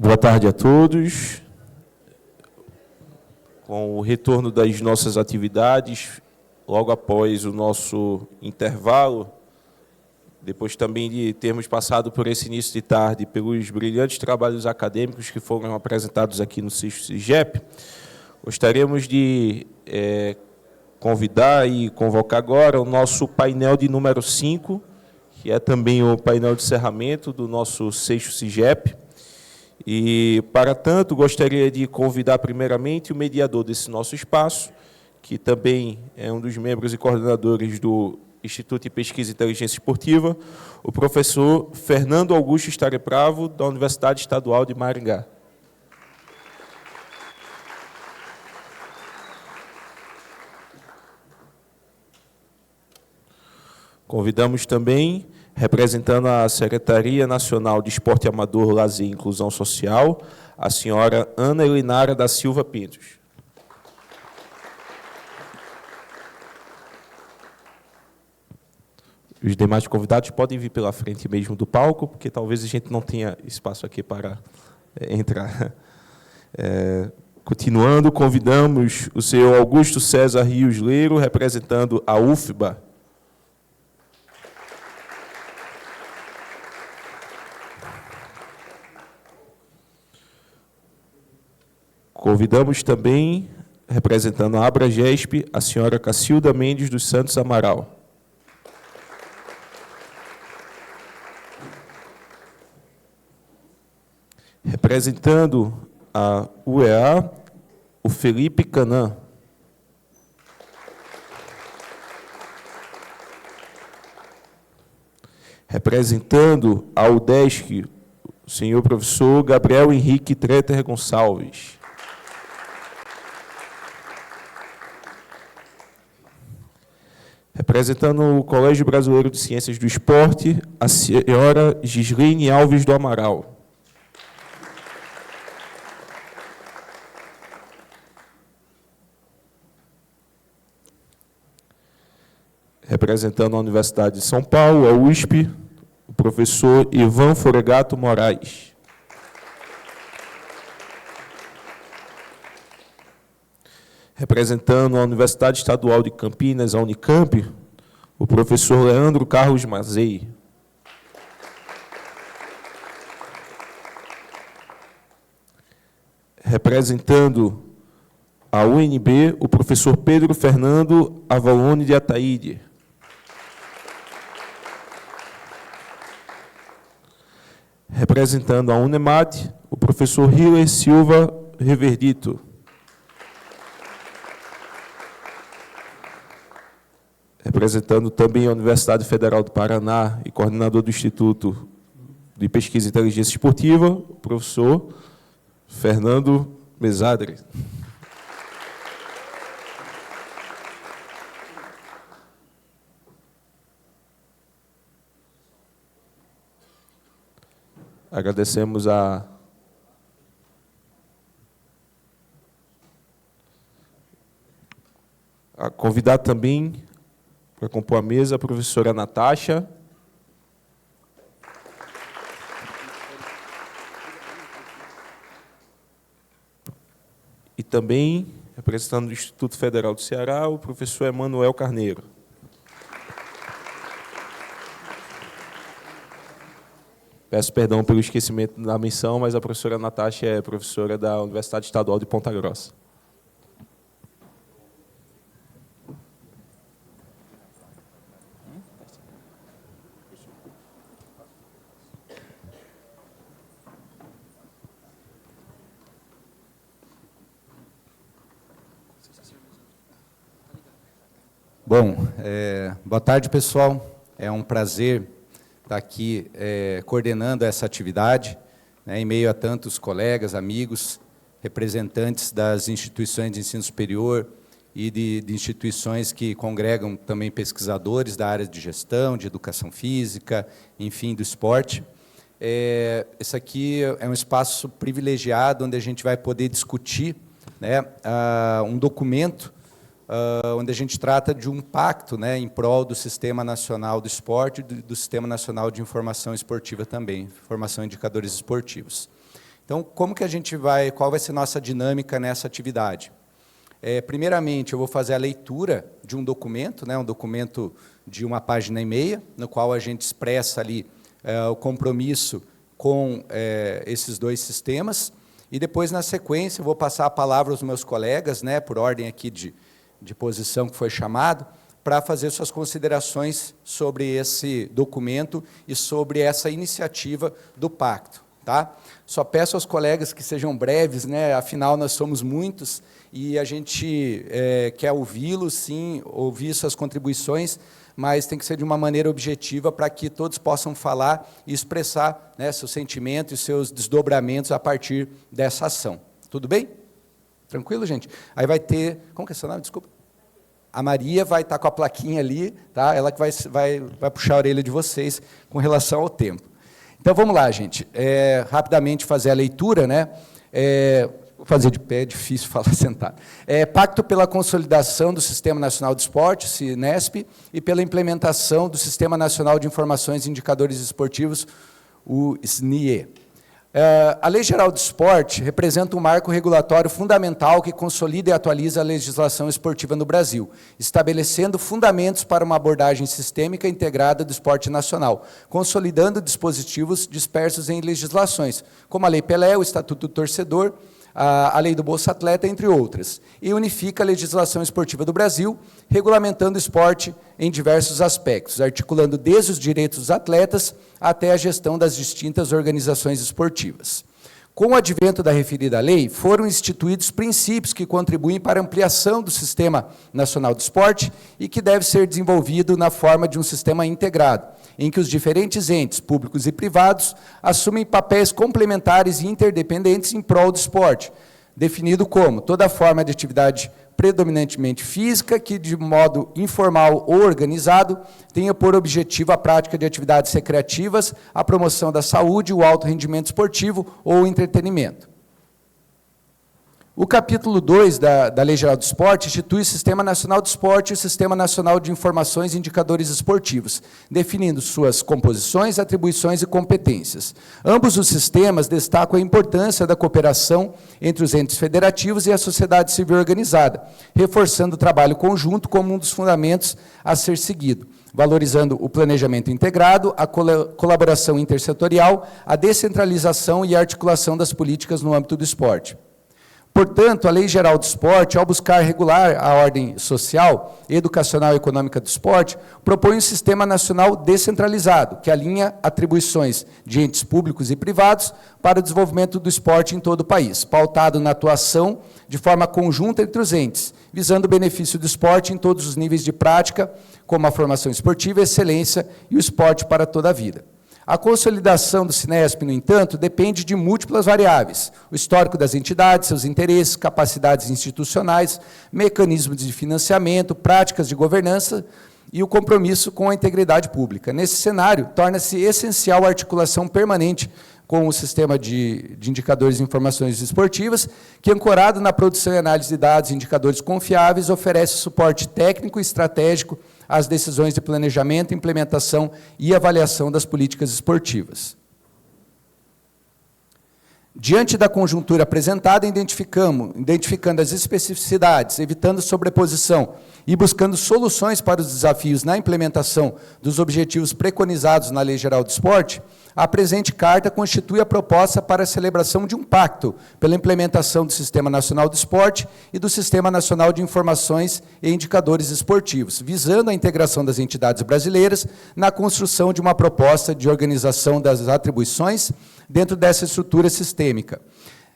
Boa tarde a todos. Com o retorno das nossas atividades, logo após o nosso intervalo, depois também de termos passado por esse início de tarde, pelos brilhantes trabalhos acadêmicos que foram apresentados aqui no CIGEP, gostaríamos de convidar e convocar agora o nosso painel de número 5, que é também o painel de encerramento do nosso sexto CIGEP. E, para tanto, gostaria de convidar primeiramente o mediador desse nosso espaço, que também é um dos membros e coordenadores do Instituto de Pesquisa e Inteligência Esportiva, o professor Fernando Augusto Starepravo, da Universidade Estadual de Maringá. Convidamos também, representando a Secretaria Nacional de Esporte Amador, Lazer e Inclusão Social, a senhora Ana Elinara da Silva Pintos. Os demais convidados podem vir pela frente mesmo do palco, porque talvez a gente não tenha espaço aqui para entrar. Continuando, convidamos o senhor Augusto César Rios Leiro, representando a UFBA. Convidamos também, representando a Abragesp, a senhora Cacilda Mendes dos Santos Amaral. Representando a UEA, o Felipe Canã. Representando a UDESC, o senhor professor Gabriel Henrique Treter Gonçalves. Representando o Colégio Brasileiro de Ciências do Esporte, a senhora Gislaine Alves do Amaral. Representando a Universidade de São Paulo, a USP, o professor Ivan Foregato Moraes. Representando a Universidade Estadual de Campinas, a Unicamp, o professor Leandro Carlos Mazei. Representando a UNB, o professor Pedro Fernando Avalone de Ataíde. Representando a UNEMAT, o professor Hiller Silva Reverdito. Representando também a Universidade Federal do Paraná e coordenador do Instituto de Pesquisa e Inteligência Esportiva, o professor Fernando Mesadre. Agradecemos a convidar também para compor a mesa a professora Natasha. E também, representando o Instituto Federal do Ceará, o professor Emanuel Carneiro. Peço perdão pelo esquecimento da menção, mas a professora Natasha é professora da Universidade Estadual de Ponta Grossa. Bom, boa tarde, pessoal. É um prazer estar aqui coordenando essa atividade, né, em meio a tantos colegas, amigos, representantes das instituições de ensino superior e de instituições que congregam também pesquisadores da área de gestão, de educação física, enfim, do esporte. Esse aqui é um espaço privilegiado onde a gente vai poder discutir, né, um documento onde a gente trata de um pacto, né, em prol do Sistema Nacional do Esporte e do Sistema Nacional de Informação Esportiva também, Formação e Indicadores Esportivos. Então, como que a gente vai, qual vai ser nossa dinâmica nessa atividade? Primeiramente, eu vou fazer a leitura de um documento, né, um documento de 1,5 páginas, no qual a gente expressa ali o compromisso com esses dois sistemas, e depois, na sequência, eu vou passar a palavra aos meus colegas, né, por ordem aqui de posição que foi chamado, para fazer suas considerações sobre esse documento e sobre essa iniciativa do pacto. Tá? Só peço aos colegas que sejam breves, né? Afinal, nós somos muitos, e a gente quer ouvi-los, sim, ouvir suas contribuições, mas tem que ser de uma maneira objetiva para que todos possam falar e expressar, né, seus sentimentos e seus desdobramentos a partir dessa ação. Tudo bem? Tranquilo, gente? Aí vai ter... Como que é seu nome? Desculpa. A Maria vai estar com a plaquinha ali, tá? Ela que vai puxar a orelha de vocês com relação ao tempo. Então, vamos lá, gente. Rapidamente fazer a leitura, né? Vou fazer de pé, é difícil falar sentado. Pacto pela consolidação do Sistema Nacional de Esporte, SINESP, e pela implementação do Sistema Nacional de Informações e Indicadores Esportivos, o SNIE. A Lei Geral do Esporte representa um marco regulatório fundamental que consolida e atualiza a legislação esportiva no Brasil, estabelecendo fundamentos para uma abordagem sistêmica integrada do esporte nacional, consolidando dispositivos dispersos em legislações, como a Lei Pelé, o Estatuto do Torcedor, a Lei do Bolsa Atleta, entre outras, e unifica a legislação esportiva do Brasil, regulamentando o esporte em diversos aspectos, articulando desde os direitos dos atletas até a gestão das distintas organizações esportivas. Com o advento da referida lei, foram instituídos princípios que contribuem para a ampliação do Sistema Nacional de Esporte e que deve ser desenvolvido na forma de um sistema integrado, em que os diferentes entes, públicos e privados, assumem papéis complementares e interdependentes em prol do esporte, definido como toda forma de atividade predominantemente física que, de modo informal ou organizado, tenha por objetivo a prática de atividades recreativas, a promoção da saúde, o alto rendimento esportivo ou o entretenimento. O capítulo 2 da Lei Geral do Esporte institui o Sistema Nacional do Esporte e o Sistema Nacional de Informações e Indicadores Esportivos, definindo suas composições, atribuições e competências. Ambos os sistemas destacam a importância da cooperação entre os entes federativos e a sociedade civil organizada, reforçando o trabalho conjunto como um dos fundamentos a ser seguido, valorizando o planejamento integrado, a colaboração intersetorial, a descentralização e a articulação das políticas no âmbito do esporte. Portanto, a Lei Geral do Esporte, ao buscar regular a ordem social, educacional e econômica do esporte, propõe um sistema nacional descentralizado, que alinha atribuições de entes públicos e privados para o desenvolvimento do esporte em todo o país, pautado na atuação de forma conjunta entre os entes, visando o benefício do esporte em todos os níveis de prática, como a formação esportiva, a excelência e o esporte para toda a vida. A consolidação do SINESP, no entanto, depende de múltiplas variáveis: o histórico das entidades, seus interesses, capacidades institucionais, mecanismos de financiamento, práticas de governança e o compromisso com a integridade pública. Nesse cenário, torna-se essencial a articulação permanente com o sistema de indicadores e informações esportivas, que, ancorado na produção e análise de dados e indicadores confiáveis, oferece suporte técnico e estratégico às decisões de planejamento, implementação e avaliação das políticas esportivas. Diante da conjuntura apresentada, identificando as especificidades, evitando sobreposição e buscando soluções para os desafios na implementação dos objetivos preconizados na Lei Geral do Esporte, a presente carta constitui a proposta para a celebração de um pacto pela implementação do Sistema Nacional do Esporte e do Sistema Nacional de Informações e Indicadores Esportivos, visando a integração das entidades brasileiras na construção de uma proposta de organização das atribuições dentro dessa estrutura sistêmica.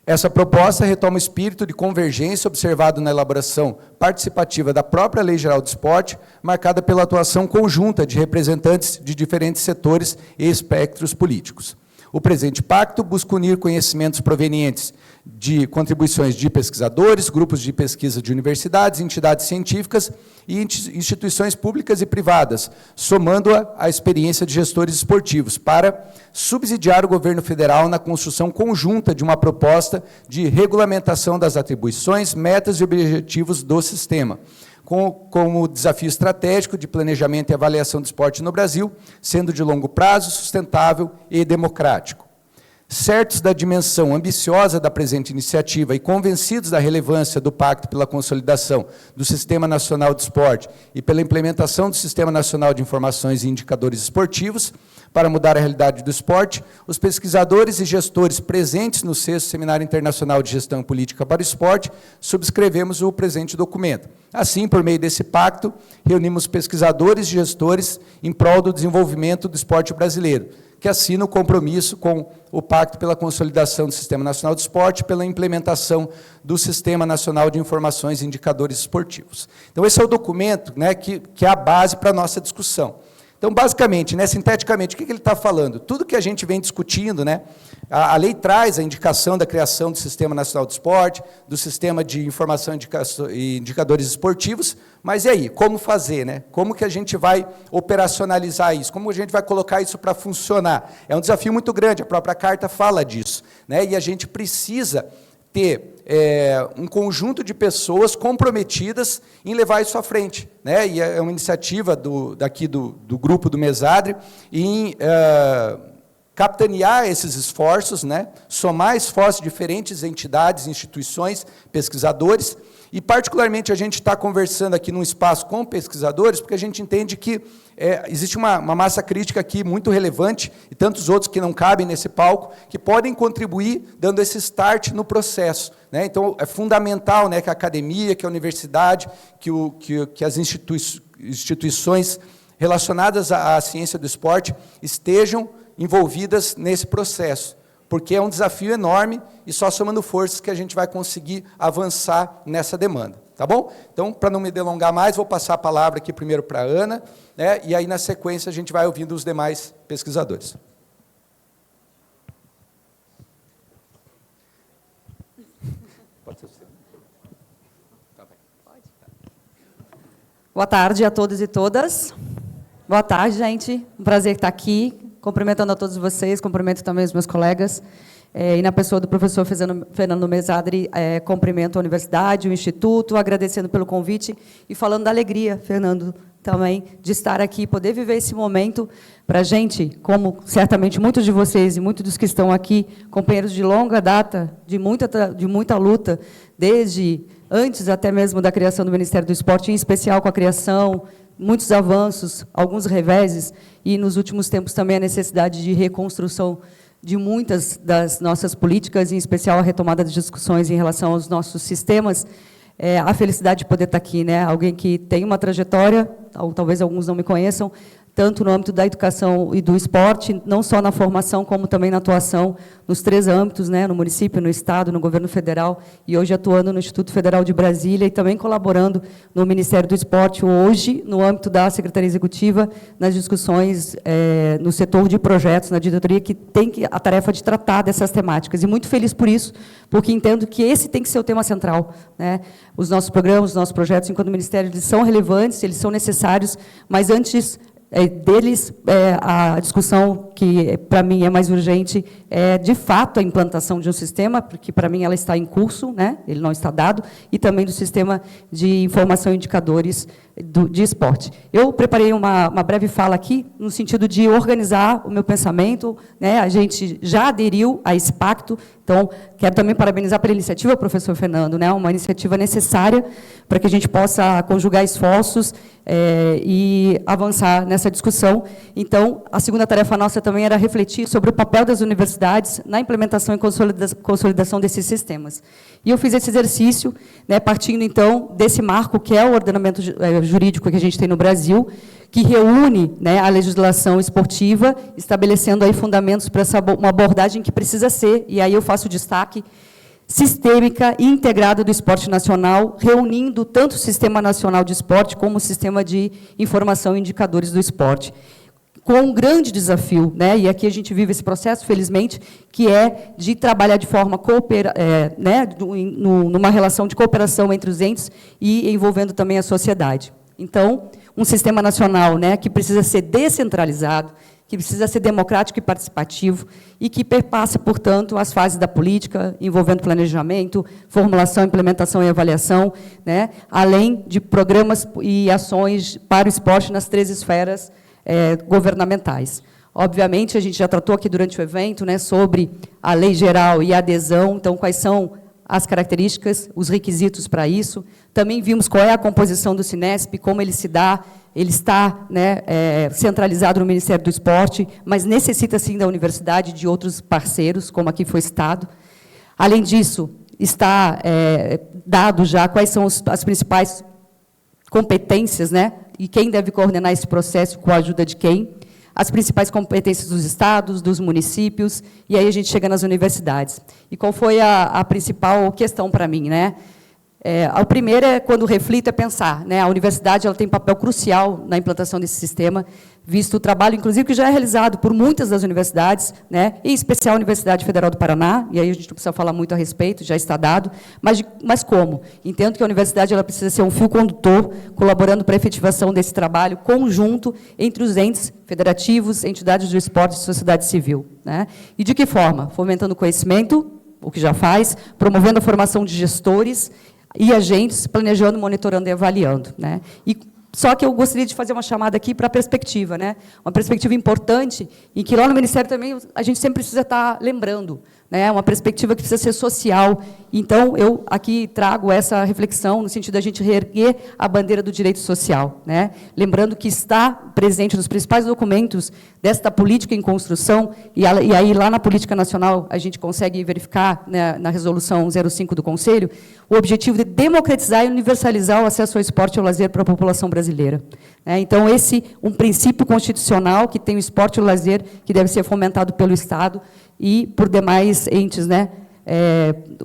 Essa proposta retoma o espírito de convergência observado na elaboração participativa da própria Lei Geral do Esporte, marcada pela atuação conjunta de representantes de diferentes setores e espectros políticos. O presente pacto busca unir conhecimentos provenientes de contribuições de pesquisadores, grupos de pesquisa de universidades, entidades científicas e instituições públicas e privadas, somando-a à experiência de gestores esportivos, para subsidiar o governo federal na construção conjunta de uma proposta de regulamentação das atribuições, metas e objetivos do sistema, como desafio estratégico de planejamento e avaliação do esporte no Brasil, sendo de longo prazo, sustentável e democrático. Certos da dimensão ambiciosa da presente iniciativa e convencidos da relevância do Pacto pela consolidação do Sistema Nacional de Esporte e pela implementação do Sistema Nacional de Informações e Indicadores Esportivos, para mudar a realidade do esporte, os pesquisadores e gestores presentes no 6º Seminário Internacional de Gestão e Política para o Esporte subscrevemos o presente documento. Assim, por meio desse pacto, reunimos pesquisadores e gestores em prol do desenvolvimento do esporte brasileiro, que assina o compromisso com o Pacto pela Consolidação do Sistema Nacional de Esporte, pela implementação do Sistema Nacional de Informações e Indicadores Esportivos. Então, esse é o documento, né, que é a base para a nossa discussão. Então, basicamente, né, sinteticamente, o que ele está falando? Tudo que a gente vem discutindo, né, a lei traz a indicação da criação do Sistema Nacional de Esporte, do Sistema de Informação e Indicadores Esportivos, mas e aí, como fazer? Né? Como que a gente vai operacionalizar isso? Como a gente vai colocar isso para funcionar? É um desafio muito grande, a própria carta fala disso, né, e a gente precisa ter um conjunto de pessoas comprometidas em levar isso à frente, né? E é uma iniciativa do grupo do Mesadri em capitanear esses esforços, né? Somar esforços de diferentes entidades, instituições, pesquisadores, e particularmente a gente está conversando aqui num espaço com pesquisadores, porque a gente entende que existe uma massa crítica aqui muito relevante, e tantos outros que não cabem nesse palco, que podem contribuir dando esse start no processo, né? Então, é fundamental, né, que a academia, que a universidade, que as instituições relacionadas à ciência do esporte estejam envolvidas nesse processo, porque é um desafio enorme e só somando forças que a gente vai conseguir avançar nessa demanda. Tá bom? Então, para não me delongar mais, vou passar a palavra aqui primeiro para a Ana, né, e aí, na sequência, a gente vai ouvindo os demais pesquisadores. Pode ser você. Boa tarde a todos e todas. Boa tarde, gente. Um prazer estar aqui, cumprimentando a todos vocês, cumprimento também os meus colegas. E na pessoa do professor Fernando Mesadri, cumprimento a universidade, o Instituto, agradecendo pelo convite e falando da alegria, Fernando, também, de estar aqui e poder viver esse momento para a gente, como certamente muitos de vocês e muitos dos que estão aqui, companheiros de longa data, de muita luta, desde antes até mesmo da criação do Ministério do Esporte, em especial com a criação, muitos avanços, alguns reveses, e nos últimos tempos também a necessidade de reconstrução de muitas das nossas políticas, em especial a retomada das discussões em relação aos nossos sistemas, a felicidade de poder estar aqui, né? Alguém que tem uma trajetória, ou talvez alguns não me conheçam, tanto no âmbito da educação e do esporte, não só na formação, como também na atuação nos 3 âmbitos, né, no município, no Estado, no governo federal, e hoje atuando no Instituto Federal de Brasília e também colaborando no Ministério do Esporte, hoje, no âmbito da Secretaria Executiva, nas discussões no setor de projetos, na diretoria, que tem a tarefa de tratar dessas temáticas. E muito feliz por isso, porque entendo que esse tem que ser o tema central, né? Os nossos programas, os nossos projetos, enquanto Ministério, eles são relevantes, eles são necessários, mas antes deles, a discussão que, para mim, é mais urgente, é, de fato, a implantação de um sistema, porque, para mim, ela está em curso, né? Ele não está dado, e também do sistema de informação e indicadores de esporte. Eu preparei uma breve fala aqui, no sentido de organizar o meu pensamento, né? A gente já aderiu a esse pacto, então, quero também parabenizar pela iniciativa, professor Fernando, né? Uma iniciativa necessária para que a gente possa conjugar esforços e avançar nessa discussão. Então, a segunda tarefa nossa também era refletir sobre o papel das universidades na implementação e consolidação desses sistemas. E eu fiz esse exercício, né, partindo, então, desse marco que é o ordenamento jurídico que a gente tem no Brasil, que reúne, né, a legislação esportiva, estabelecendo aí fundamentos para uma abordagem que precisa ser, e aí eu faço destaque, sistêmica e integrada do esporte nacional, reunindo tanto o Sistema Nacional de Esporte como o Sistema de Informação e Indicadores do Esporte, com um grande desafio, né, e aqui a gente vive esse processo, felizmente, que é de trabalhar de forma né, numa relação de cooperação entre os entes e envolvendo também a sociedade. Então, um sistema nacional, né, que precisa ser descentralizado, que precisa ser democrático e participativo e que perpassa, portanto, as fases da política, envolvendo planejamento, formulação, implementação e avaliação, né, além de programas e ações para o esporte nas 3 esferas governamentais. Obviamente, a gente já tratou aqui durante o evento, né, sobre a lei geral e a adesão, então, quais são as características, os requisitos para isso. Também vimos qual é a composição do Cinesp, como ele se dá. Ele está, né, centralizado no Ministério do Esporte, mas necessita, sim, da universidade e de outros parceiros, como aqui foi citado. Além disso, está dado já quais são as principais competências, né, e quem deve coordenar esse processo, com a ajuda de quem, as principais competências dos estados, dos municípios, e aí a gente chega nas universidades. E qual foi a principal questão para mim, né? A primeira, é, quando reflito, é pensar, né, a universidade ela tem papel crucial na implantação desse sistema, visto o trabalho, inclusive, que já é realizado por muitas das universidades, né, em especial a Universidade Federal do Paraná, e aí a gente não precisa falar muito a respeito, já está dado, mas como? Entendo que a universidade ela precisa ser um fio condutor, colaborando para a efetivação desse trabalho conjunto entre os entes federativos, entidades do esporte e sociedade civil, né? E de que forma? Fomentando conhecimento, o que já faz, promovendo a formação de gestores e agentes, planejando, monitorando e avaliando, né? E só que eu gostaria de fazer uma chamada aqui para a perspectiva, né? Uma perspectiva importante, em que lá no Ministério também a gente sempre precisa estar lembrando, né? Uma perspectiva que precisa ser social. Então, eu aqui trago essa reflexão, no sentido da gente reerguer a bandeira do direito social, né? Lembrando que está presente nos principais documentos desta política em construção, e aí, lá na Política Nacional, a gente consegue verificar, né, na Resolução 05 do Conselho, o objetivo de democratizar e universalizar o acesso ao esporte e ao lazer para a população brasileira. Então, esse um princípio constitucional que tem o esporte e o lazer, que deve ser fomentado pelo Estado e por demais entes, né,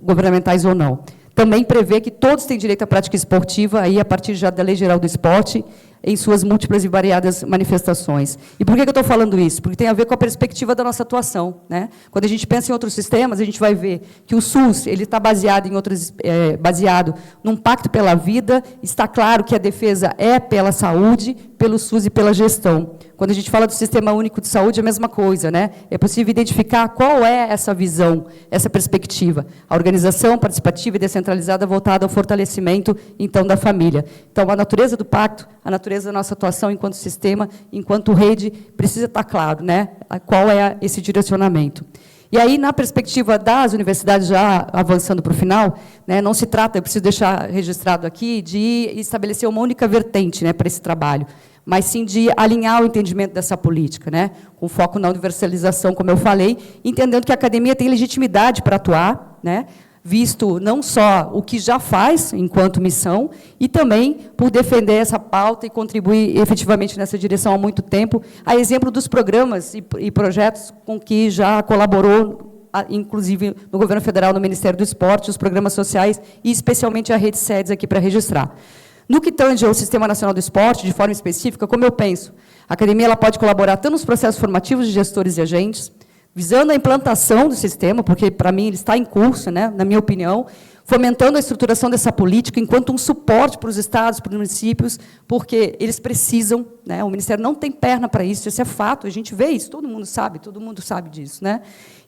governamentais ou não. Também prevê que todos têm direito à prática esportiva, aí, a partir já da Lei Geral do Esporte, em suas múltiplas e variadas manifestações. E por que eu estou falando isso? Porque tem a ver com a perspectiva da nossa atuação, né? Quando a gente pensa em outros sistemas, a gente vai ver que o SUS ele está baseado em outros, baseado num pacto pela vida. Está claro que a defesa é pela saúde, pelo SUS e pela gestão. Quando a gente fala do Sistema Único de Saúde, é a mesma coisa, né? É possível identificar qual é essa visão, essa perspectiva. A organização participativa e descentralizada voltada ao fortalecimento, então, da família. Então, a natureza do pacto, a natureza da nossa atuação enquanto sistema, enquanto rede, precisa estar claro, né? Qual é esse direcionamento. E aí, na perspectiva das universidades, já avançando para o final, né, não se trata, eu preciso deixar registrado aqui, de estabelecer uma única vertente, né, para esse trabalho, mas sim de alinhar o entendimento dessa política, né, com foco na universalização, como eu falei, entendendo que a academia tem legitimidade para atuar, né, visto não só o que já faz enquanto missão, e também por defender essa pauta e contribuir efetivamente nessa direção há muito tempo, a exemplo dos programas e projetos com que já colaborou, inclusive no Governo Federal, no Ministério do Esporte, os programas sociais e especialmente a Rede SEDES aqui para registrar. No que tange ao Sistema Nacional do Esporte, de forma específica, como eu penso, a academia ela pode colaborar tanto nos processos formativos de gestores e agentes, visando a implantação do sistema, porque, para mim, ele está em curso, né, na minha opinião, fomentando a estruturação dessa política enquanto um suporte para os estados, para os municípios, porque eles precisam, né, o Ministério não tem perna para isso é fato, a gente vê isso, todo mundo sabe disso. Né?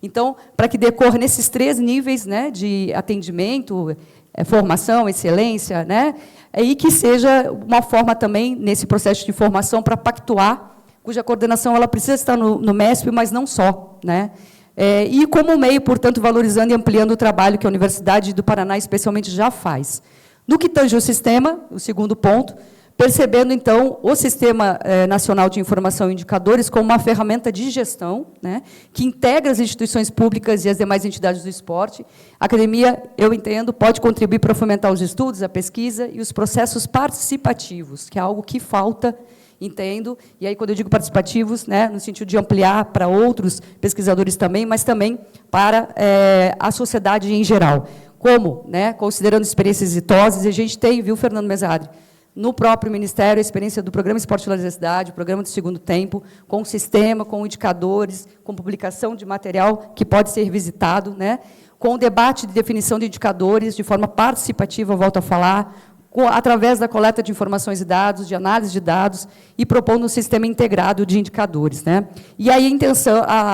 Então, para que decorra nesses 3 níveis, né, de atendimento, formação, excelência, né, e que seja uma forma também, nesse processo de formação, para pactuar, cuja coordenação ela precisa estar no MESP, mas não só, né? E como meio, portanto, valorizando e ampliando o trabalho que a Universidade do Paraná, especialmente, já faz. No que tange ao sistema, o segundo ponto, percebendo, então, o Sistema Nacional de Informação e Indicadores como uma ferramenta de gestão, né, que integra as instituições públicas e as demais entidades do esporte. A academia, eu entendo, pode contribuir para fomentar os estudos, a pesquisa e os processos participativos, que é algo que falta, entendo, e aí, quando eu digo participativos, né, no sentido de ampliar para outros pesquisadores também, mas também para a sociedade em geral. Como? Né, considerando experiências exitosas, e a gente tem, viu, Fernando Mesadri, no próprio Ministério, a experiência do Programa Esporte e Universidade, o Programa do Segundo Tempo, com sistema, com indicadores, com publicação de material que pode ser visitado, né, com o debate de definição de indicadores, de forma participativa, volto a falar, através da coleta de informações e dados, de análise de dados, e propondo um sistema integrado de indicadores. Né? E aí,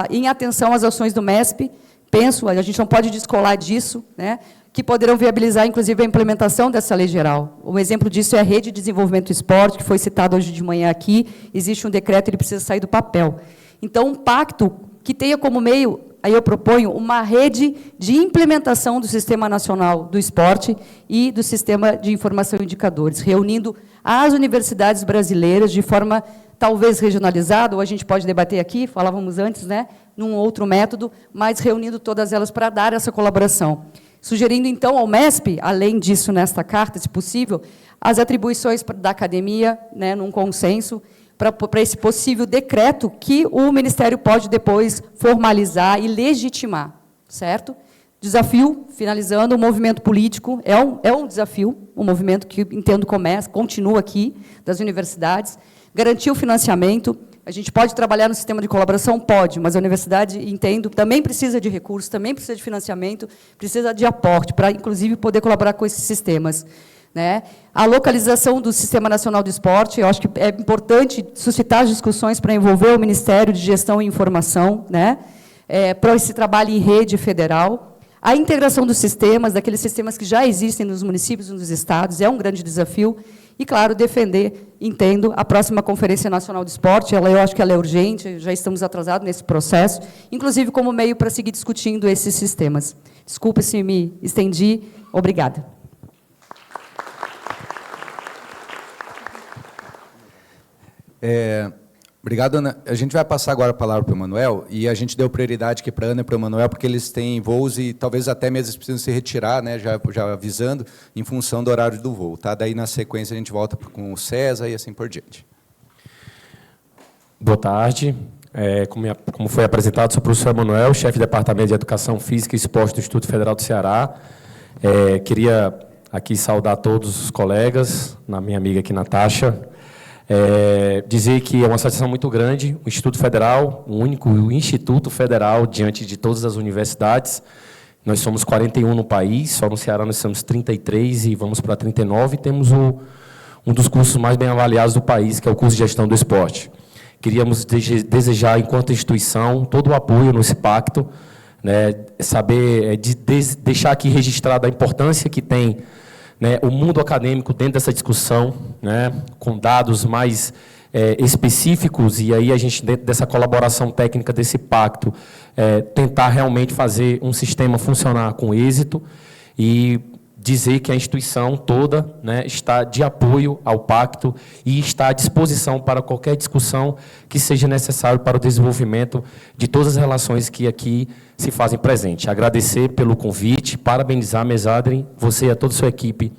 em atenção às ações do MESP, penso, a gente não pode descolar disso, né, que poderão viabilizar, inclusive, a implementação dessa lei geral. Um exemplo disso é a Rede de Desenvolvimento do Esporte, que foi citado hoje de manhã aqui, existe um decreto, ele precisa sair do papel. Então, um pacto que tenha como meio, aí eu proponho, uma rede de implementação do Sistema Nacional do Esporte e do Sistema de Informação e Indicadores, reunindo as universidades brasileiras de forma talvez regionalizada, ou a gente pode debater aqui, falávamos antes, né, num outro método, mas reunindo todas elas para dar essa colaboração. Sugerindo, então, ao MESP, além disso, nesta carta, se possível, as atribuições da academia, né, num consenso, para esse possível decreto que o Ministério pode depois formalizar e legitimar, certo? Desafio, finalizando, o movimento político é um desafio, um movimento que, entendo, continua aqui, das universidades, garantir o financiamento. A gente pode trabalhar no sistema de colaboração? Pode, mas a universidade, entendo, também precisa de recursos, também precisa de financiamento, precisa de aporte, para, inclusive, poder colaborar com esses sistemas. Né? A localização do Sistema Nacional do Esporte, eu acho que é importante suscitar as discussões para envolver o Ministério de Gestão e Informação, né? Para esse trabalho em rede federal. A integração dos sistemas, daqueles sistemas que já existem nos municípios e nos estados, é um grande desafio. E, claro, defender, entendo, a próxima Conferência Nacional do Esporte, eu acho que ela é urgente, já estamos atrasados nesse processo, inclusive como meio para seguir discutindo esses sistemas. Desculpe se me estendi. Obrigada. Obrigado, Ana. A gente vai passar agora a palavra para o Emanuel, e a gente deu prioridade aqui para a Ana e para o Emanuel, porque eles têm voos e talvez até mesmo eles precisam se retirar, né, já avisando, em função do horário do voo. Tá? Daí, na sequência, a gente volta com o César e assim por diante. Boa tarde. Como foi apresentado, sou o professor Emanuel, chefe de Departamento de Educação Física e Esporte do Instituto Federal do Ceará. Queria aqui saudar todos os colegas, minha amiga aqui, Natasha. Dizer que é uma satisfação muito grande, o Instituto Federal, o único Instituto Federal diante de todas as universidades. Nós somos 41 no país, só no Ceará nós somos 33 e vamos para 39, e temos um dos cursos mais bem avaliados do país, que é o curso de Gestão do Esporte. Queríamos desejar, enquanto instituição, todo o apoio nesse pacto, né, deixar aqui registrada a importância que tem, né, o mundo acadêmico dentro dessa discussão, né, com dados mais específicos, e aí a gente, dentro dessa colaboração técnica desse pacto, tentar realmente fazer um sistema funcionar com êxito e dizer que a instituição toda, né, está de apoio ao pacto e está à disposição para qualquer discussão que seja necessário para o desenvolvimento de todas as relações que aqui se fazem presente. Agradecer pelo convite, parabenizar, Mesadri, você e a toda a sua equipe,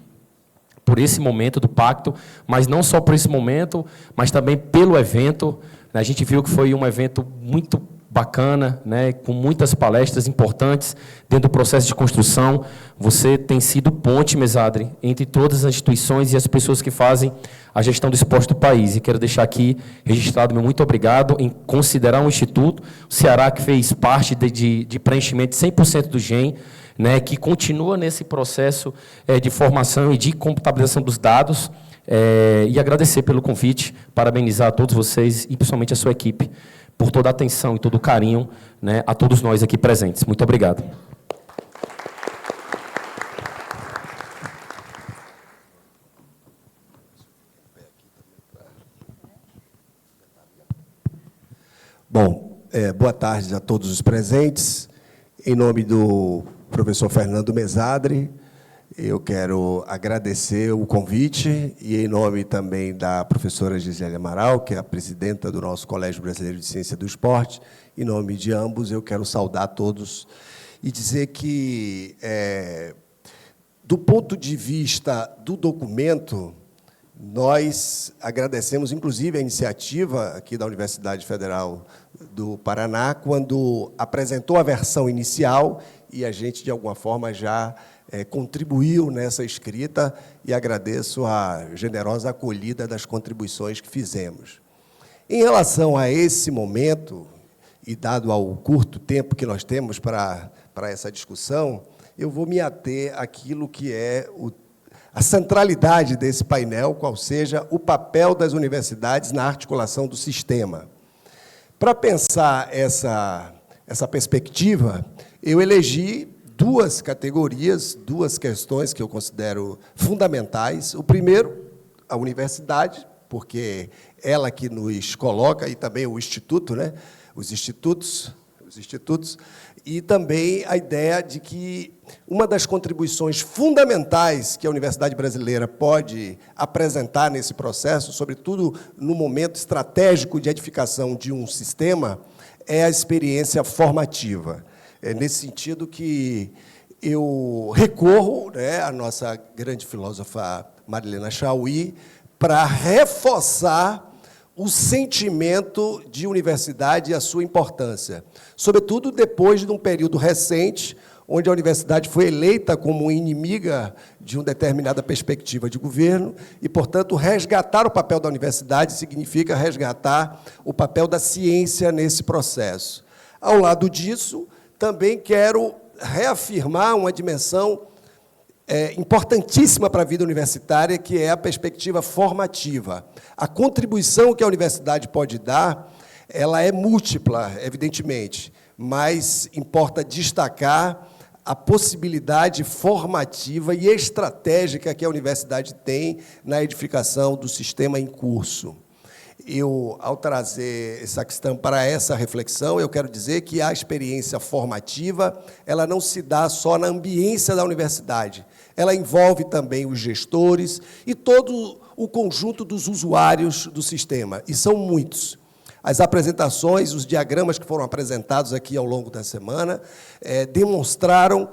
por esse momento do pacto, mas não só por esse momento, mas também pelo evento. A gente viu que foi um evento muito bacana, né, com muitas palestras importantes dentro do processo de construção. Você tem sido ponte, Mesadri, entre todas as instituições e as pessoas que fazem a gestão do esporte do país. E quero deixar aqui registrado meu muito obrigado em considerar um instituto, o Ceará, que fez parte de preenchimento de 100% do GEM, né, que continua nesse processo de formação e de computabilização dos dados, e agradecer pelo convite, parabenizar a todos vocês e principalmente a sua equipe por toda a atenção e todo o carinho, né, a todos nós aqui presentes. Muito obrigado. Bom, boa tarde a todos os presentes. Em nome do professor Fernando Mesadri, eu quero agradecer o convite e, em nome também da professora Gisele Amaral, que é a presidenta do nosso Colégio Brasileiro de Ciência do Esporte, em nome de ambos, eu quero saudar todos e dizer que, do ponto de vista do documento, nós agradecemos, inclusive, a iniciativa aqui da Universidade Federal do Paraná, quando apresentou a versão inicial, e a gente, de alguma forma, já contribuiu nessa escrita, e agradeço a generosa acolhida das contribuições que fizemos. Em relação a esse momento, e dado ao curto tempo que nós temos para essa discussão, eu vou me ater àquilo que é a centralidade desse painel, qual seja o papel das universidades na articulação do sistema. Para pensar essa perspectiva, eu elegi duas categorias, duas questões que eu considero fundamentais. O primeiro, a universidade, porque ela que nos coloca, e também o Instituto, né? os institutos, e também a ideia de que uma das contribuições fundamentais que a Universidade Brasileira pode apresentar nesse processo, sobretudo no momento estratégico de edificação de um sistema, é a experiência formativa. É nesse sentido que eu recorro, né, à nossa grande filósofa Marilena Chaui para reforçar o sentimento de universidade e a sua importância, sobretudo depois de um período recente, onde a universidade foi eleita como inimiga de uma determinada perspectiva de governo, e, portanto, resgatar o papel da universidade significa resgatar o papel da ciência nesse processo. Ao lado disso, também quero reafirmar uma dimensão importantíssima para a vida universitária, que é a perspectiva formativa. A contribuição que a universidade pode dar, ela é múltipla, evidentemente, mas importa destacar a possibilidade formativa e estratégica que a universidade tem na edificação do sistema em curso. Ao trazer essa questão para essa reflexão, eu quero dizer que a experiência formativa, ela não se dá só na ambiência da universidade, ela envolve também os gestores e todo o conjunto dos usuários do sistema, e são muitos. As apresentações, os diagramas que foram apresentados aqui ao longo da semana, demonstraram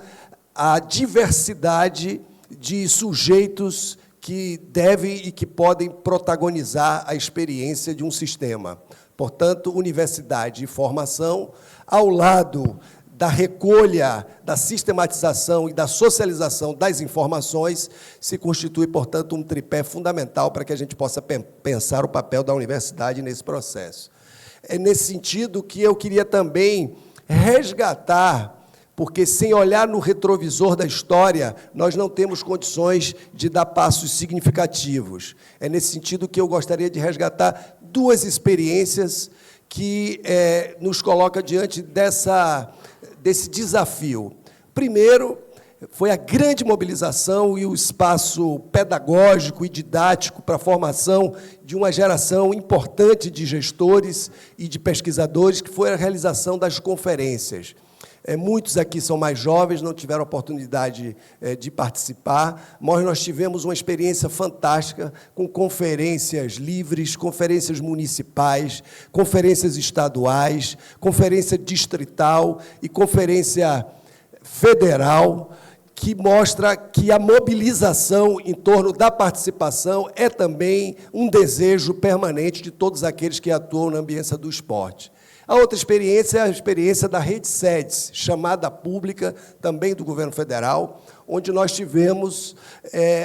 a diversidade de sujeitos que devem e que podem protagonizar a experiência de um sistema. Portanto, universidade e formação, ao lado da recolha, da sistematização e da socialização das informações, se constitui, portanto, um tripé fundamental para que a gente possa pensar o papel da universidade nesse processo. É nesse sentido que eu queria também resgatar, porque, sem olhar no retrovisor da história, nós não temos condições de dar passos significativos. É nesse sentido que eu gostaria de resgatar duas experiências que nos coloca diante desse desafio. Primeiro, foi a grande mobilização e o espaço pedagógico e didático para a formação de uma geração importante de gestores e de pesquisadores, que foi a realização das conferências. Muitos aqui são mais jovens, não tiveram oportunidade de participar, mas nós tivemos uma experiência fantástica com conferências livres, conferências municipais, conferências estaduais, conferência distrital e conferência federal, que mostra que a mobilização em torno da participação é também um desejo permanente de todos aqueles que atuam na ambiência do esporte. A outra experiência é a experiência da Rede SEDES, chamada pública, também do governo federal, onde nós tivemos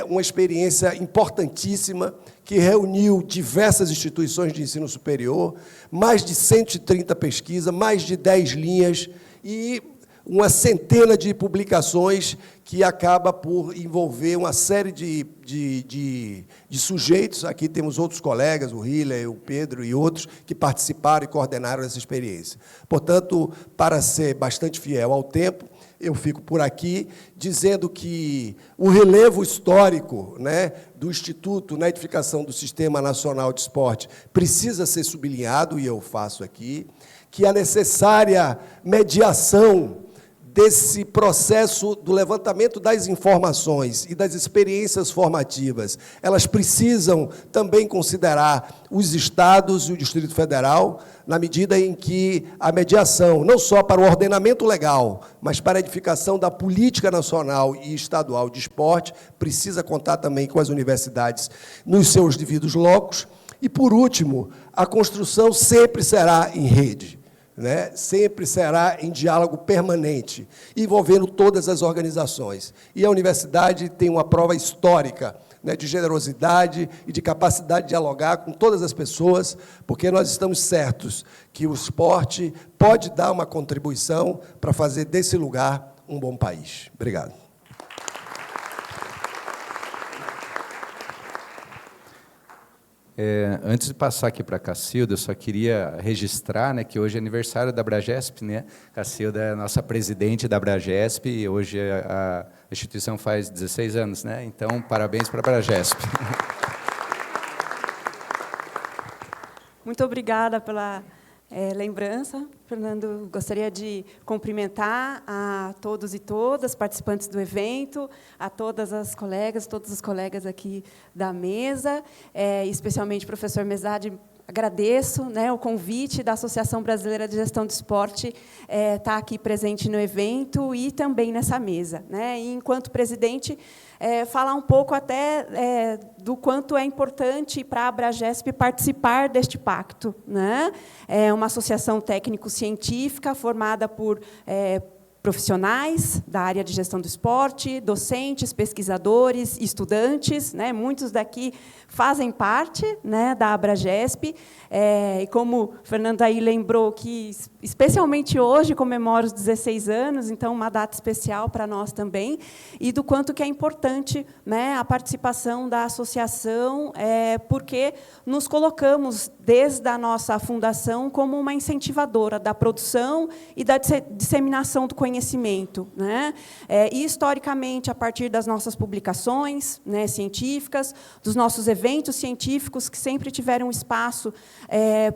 uma experiência importantíssima que reuniu diversas instituições de ensino superior, mais de 130 pesquisas, mais de 10 linhas e uma centena de publicações que acaba por envolver uma série de sujeitos. Aqui temos outros colegas, o Hiller, o Pedro e outros, que participaram e coordenaram essa experiência. Portanto, para ser bastante fiel ao tempo, eu fico por aqui dizendo que o relevo histórico, né, do Instituto na edificação do Sistema Nacional de Esporte precisa ser sublinhado, e eu faço aqui, que a necessária mediação desse processo do levantamento das informações e das experiências formativas, elas precisam também considerar os estados e o Distrito Federal, na medida em que a mediação, não só para o ordenamento legal, mas para a edificação da política nacional e estadual de esporte, precisa contar também com as universidades nos seus devidos locos. E, por último, a construção sempre será em rede, né? Sempre será em diálogo permanente, envolvendo todas as organizações. E a universidade tem uma prova histórica, né, de generosidade e de capacidade de dialogar com todas as pessoas, porque nós estamos certos que o esporte pode dar uma contribuição para fazer desse lugar um bom país. Obrigado. Antes de passar aqui para a Cacilda, eu só queria registrar, né, que hoje é aniversário da Abragesp, né? Cacilda é a nossa presidente da Abragesp, e hoje a instituição faz 16 anos, né? Então, parabéns para a Abragesp. Muito obrigada pela lembrança. Fernando, gostaria de cumprimentar a todos e todas, participantes do evento, a todas as colegas, todos os colegas aqui da mesa, especialmente o professor Mezzadri. Agradeço, né, o convite da Associação Brasileira de Gestão do Esporte estar aqui presente no evento e também nessa mesa, né? E, enquanto presidente, falar um pouco até do quanto é importante para a Abragesp participar deste pacto, né? É uma associação técnico-científica formada por profissionais da área de gestão do esporte, docentes, pesquisadores, estudantes, né? Muitos daqui fazem parte, né, da Abragesp, e como o Fernando aí lembrou, que especialmente hoje comemora os 16 anos, então uma data especial para nós também, e do quanto que é importante, né, a participação da associação, porque nos colocamos, desde a nossa fundação, como uma incentivadora da produção e da disseminação do conhecimento, né? E, historicamente, a partir das nossas publicações, né, científicas, dos nossos eventos científicos, que sempre tiveram espaço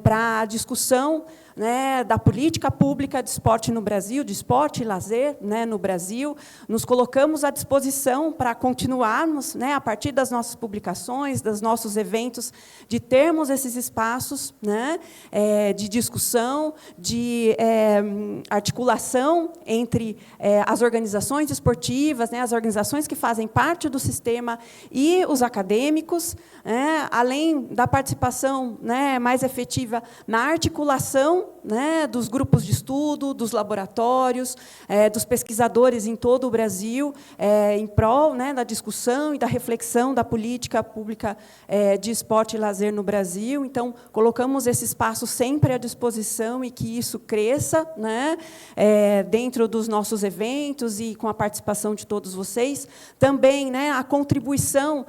para a discussão, né, da política pública de esporte no Brasil, de esporte e lazer, né, no Brasil, nos colocamos à disposição para continuarmos, né, a partir das nossas publicações, dos nossos eventos, de termos esses espaços, né, de discussão, de articulação entre as organizações esportivas, né, as organizações que fazem parte do sistema e os acadêmicos, além da participação, né, mais efetiva na articulação, né, dos grupos de estudo, dos laboratórios, dos pesquisadores em todo o Brasil, em prol, né, da discussão e da reflexão da política pública de esporte e lazer no Brasil. Então, colocamos esse espaço sempre à disposição e que isso cresça, né, dentro dos nossos eventos e com a participação de todos vocês. Também, né, a contribuição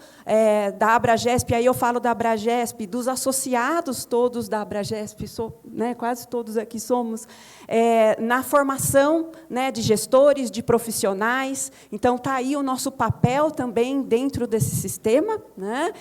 da Abragesp, aí eu falo da Abragesp, dos associados todos da Abragesp, né, quase todos aqui somos, na formação, né, de gestores, de profissionais. Então, está aí o nosso papel também dentro desse sistema, né?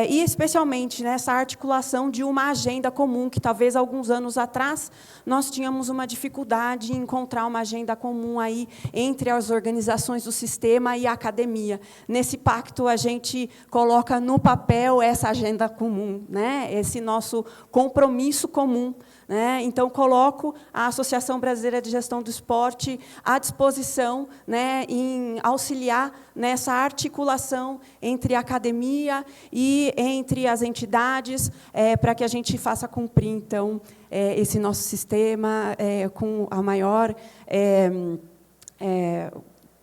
E, especialmente, nessa articulação de uma agenda comum, que, talvez, alguns anos atrás, nós tínhamos uma dificuldade em encontrar uma agenda comum aí entre as organizações do sistema e a academia. Nesse pacto, a gente coloca no papel essa agenda comum, né? Esse nosso compromisso comum, né? Então, coloco a Associação Brasileira de Gestão do Esporte à disposição, né, em auxiliar nessa articulação entre a academia e entre as entidades, para que a gente faça cumprir, então, esse nosso sistema com a maior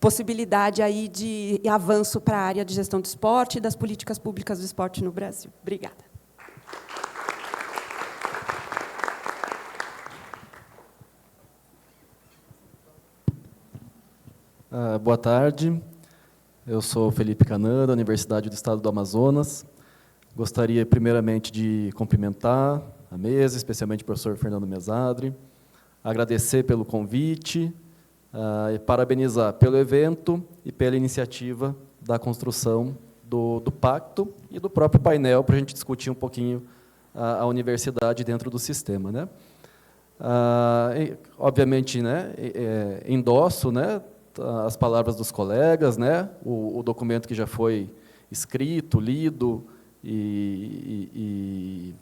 possibilidade aí de avanço para a área de gestão do esporte e das políticas públicas do esporte no Brasil. Obrigada. Boa tarde, eu sou Felipe Canã, da Universidade do Estado do Amazonas. Gostaria, primeiramente, de cumprimentar a mesa, especialmente o professor Fernando Mezzadri, agradecer pelo convite, e parabenizar pelo evento e pela iniciativa da construção do pacto e do próprio painel, para a gente discutir um pouquinho a universidade dentro do sistema, né? Obviamente, né, endosso, né, as palavras dos colegas, né, o documento que já foi escrito, lido, e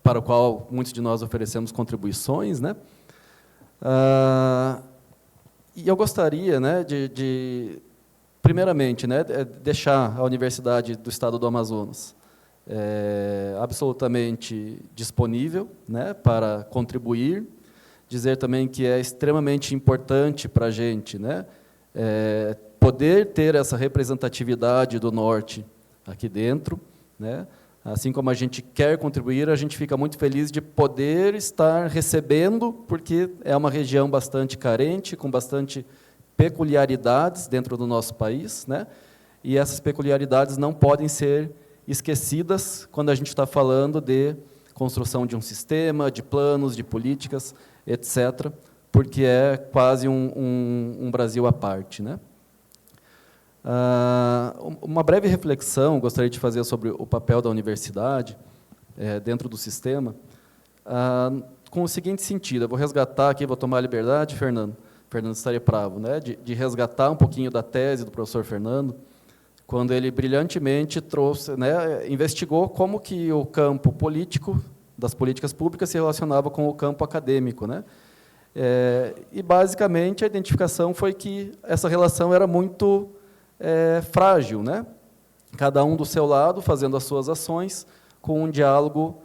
para o qual muitos de nós oferecemos contribuições, né. E eu gostaria, né, primeiramente, né, deixar a Universidade do Estado do Amazonas absolutamente disponível, né, para contribuir. Dizer também que é extremamente importante para a gente, né, poder ter essa representatividade do Norte aqui dentro, né. Assim como a gente quer contribuir, a gente fica muito feliz de poder estar recebendo, porque é uma região bastante carente, com bastante peculiaridades dentro do nosso país, né, e essas peculiaridades não podem ser esquecidas quando a gente está falando de construção de um sistema, de planos, de políticas, etc., porque é quase um Brasil à parte, né? Uma breve reflexão gostaria de fazer sobre o papel da universidade dentro do sistema. com o seguinte sentido, eu vou resgatar aqui, vou tomar a liberdade, Fernando estaria bravo, né, de resgatar um pouquinho da tese do professor Fernando, quando ele brilhantemente trouxe, né, investigou como que o campo político, das políticas públicas, se relacionava com o campo acadêmico, né? E, basicamente, a identificação foi que essa relação era muito frágil, né? Cada um do seu lado, fazendo as suas ações, com um diálogo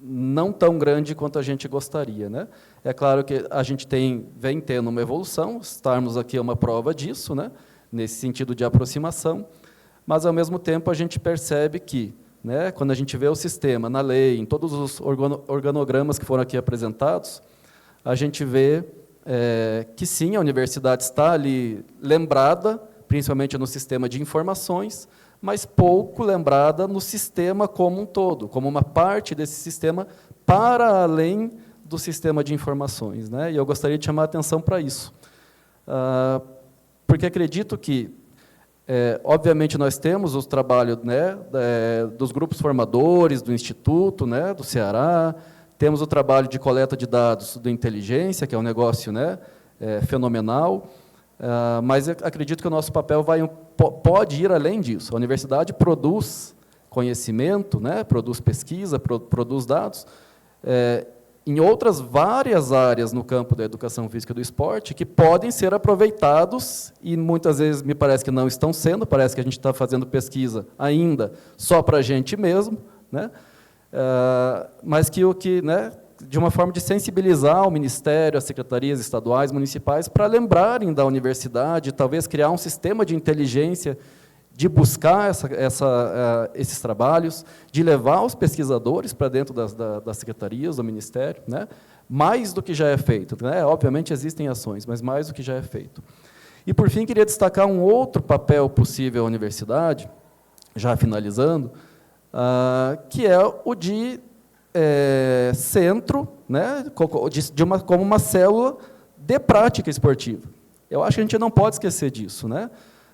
não tão grande quanto a gente gostaria, né? É claro que a gente vem tendo uma evolução, estarmos aqui é uma prova disso, né? Nesse sentido de aproximação, mas, ao mesmo tempo, a gente percebe que, né, quando a gente vê o sistema na lei, em todos os organogramas que foram aqui apresentados, a gente vê que, sim, a universidade está ali lembrada, principalmente no sistema de informações, mas pouco lembrada no sistema como um todo, como uma parte desse sistema para além do sistema de informações, né? E eu gostaria de chamar a atenção para isso. Porque acredito que, obviamente, nós temos os trabalhos, né, dos grupos formadores, do Instituto, né, do Ceará, temos o trabalho de coleta de dados do Inteligência, que é um negócio, né, fenomenal, mas eu acredito que o nosso papel pode ir além disso. A universidade produz conhecimento, né, produz pesquisa, produz dados, em outras várias áreas no campo da educação física e do esporte, que podem ser aproveitados, e muitas vezes me parece que não estão sendo, parece que a gente está fazendo pesquisa ainda só para a gente mesmo, né? Mas né, de uma forma de sensibilizar o Ministério, as secretarias estaduais, municipais, para lembrarem da universidade, talvez criar um sistema de inteligência, de buscar esses trabalhos, de levar os pesquisadores para dentro das secretarias, do Ministério, né? Mais do que já é feito, né? Obviamente existem ações, mas mais do que já é feito. E, por fim, queria destacar um outro papel possível à universidade, já finalizando, que é o de centro, né? Como uma célula de prática esportiva. Eu acho que a gente não pode esquecer disso, né?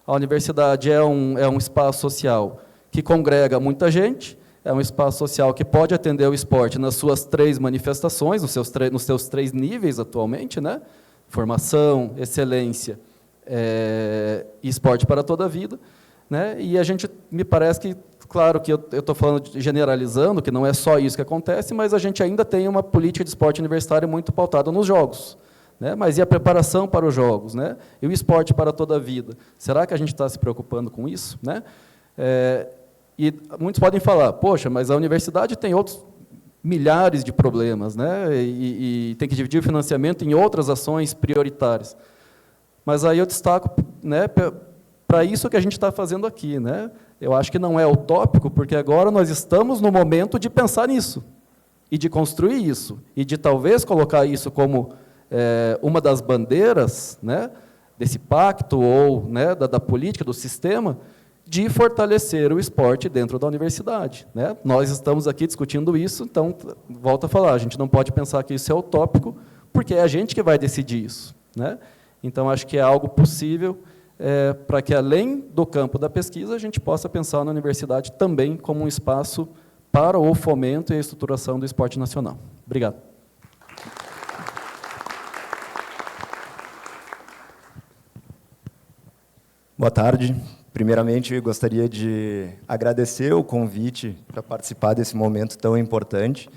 A universidade é um espaço social que congrega muita gente, é um espaço social que pode atender o esporte nas suas 3 manifestações, nos seus 3 níveis atualmente, né? Formação, excelência e esporte para toda a vida, né? E a gente, me parece que, claro que eu estou falando, generalizando, que não é só isso que acontece, mas a gente ainda tem uma política de esporte universitário muito pautada nos jogos. Né? Mas e a preparação para os jogos? Né? E o esporte para toda a vida? Será que a gente está se preocupando com isso? Né? E muitos podem falar, poxa, mas a universidade tem outros milhares de problemas, né? E tem que dividir o financiamento em outras ações prioritárias. Mas aí eu destaco, né, para isso que a gente está fazendo aqui. Né? Eu acho que não é utópico, porque agora nós estamos no momento de pensar nisso, e de construir isso, e de talvez colocar isso como uma das bandeiras, né, desse pacto ou, né, da política, do sistema, de fortalecer o esporte dentro da universidade. Né? Nós estamos aqui discutindo isso, então, volto a falar, a gente não pode pensar que isso é utópico, porque é a gente que vai decidir isso. Né? Então, acho que é algo possível para que, além do campo da pesquisa, a gente possa pensar na universidade também como um espaço para o fomento e a estruturação do esporte nacional. Obrigado. Boa tarde. Primeiramente, eu gostaria de agradecer o convite para participar desse momento tão importante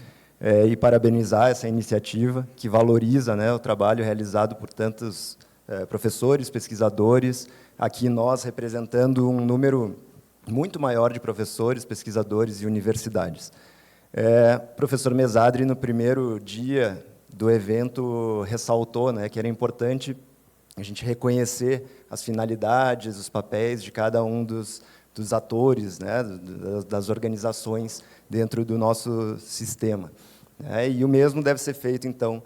e parabenizar essa iniciativa que valoriza, né, o trabalho realizado por tantos professores, pesquisadores, aqui nós representando um número muito maior de professores, pesquisadores e universidades. Professor Mesadri, no primeiro dia do evento, ressaltou, né, que era importante a gente reconhecer as finalidades, os papéis de cada um dos atores, né, das organizações dentro do nosso sistema. E o mesmo deve ser feito, então,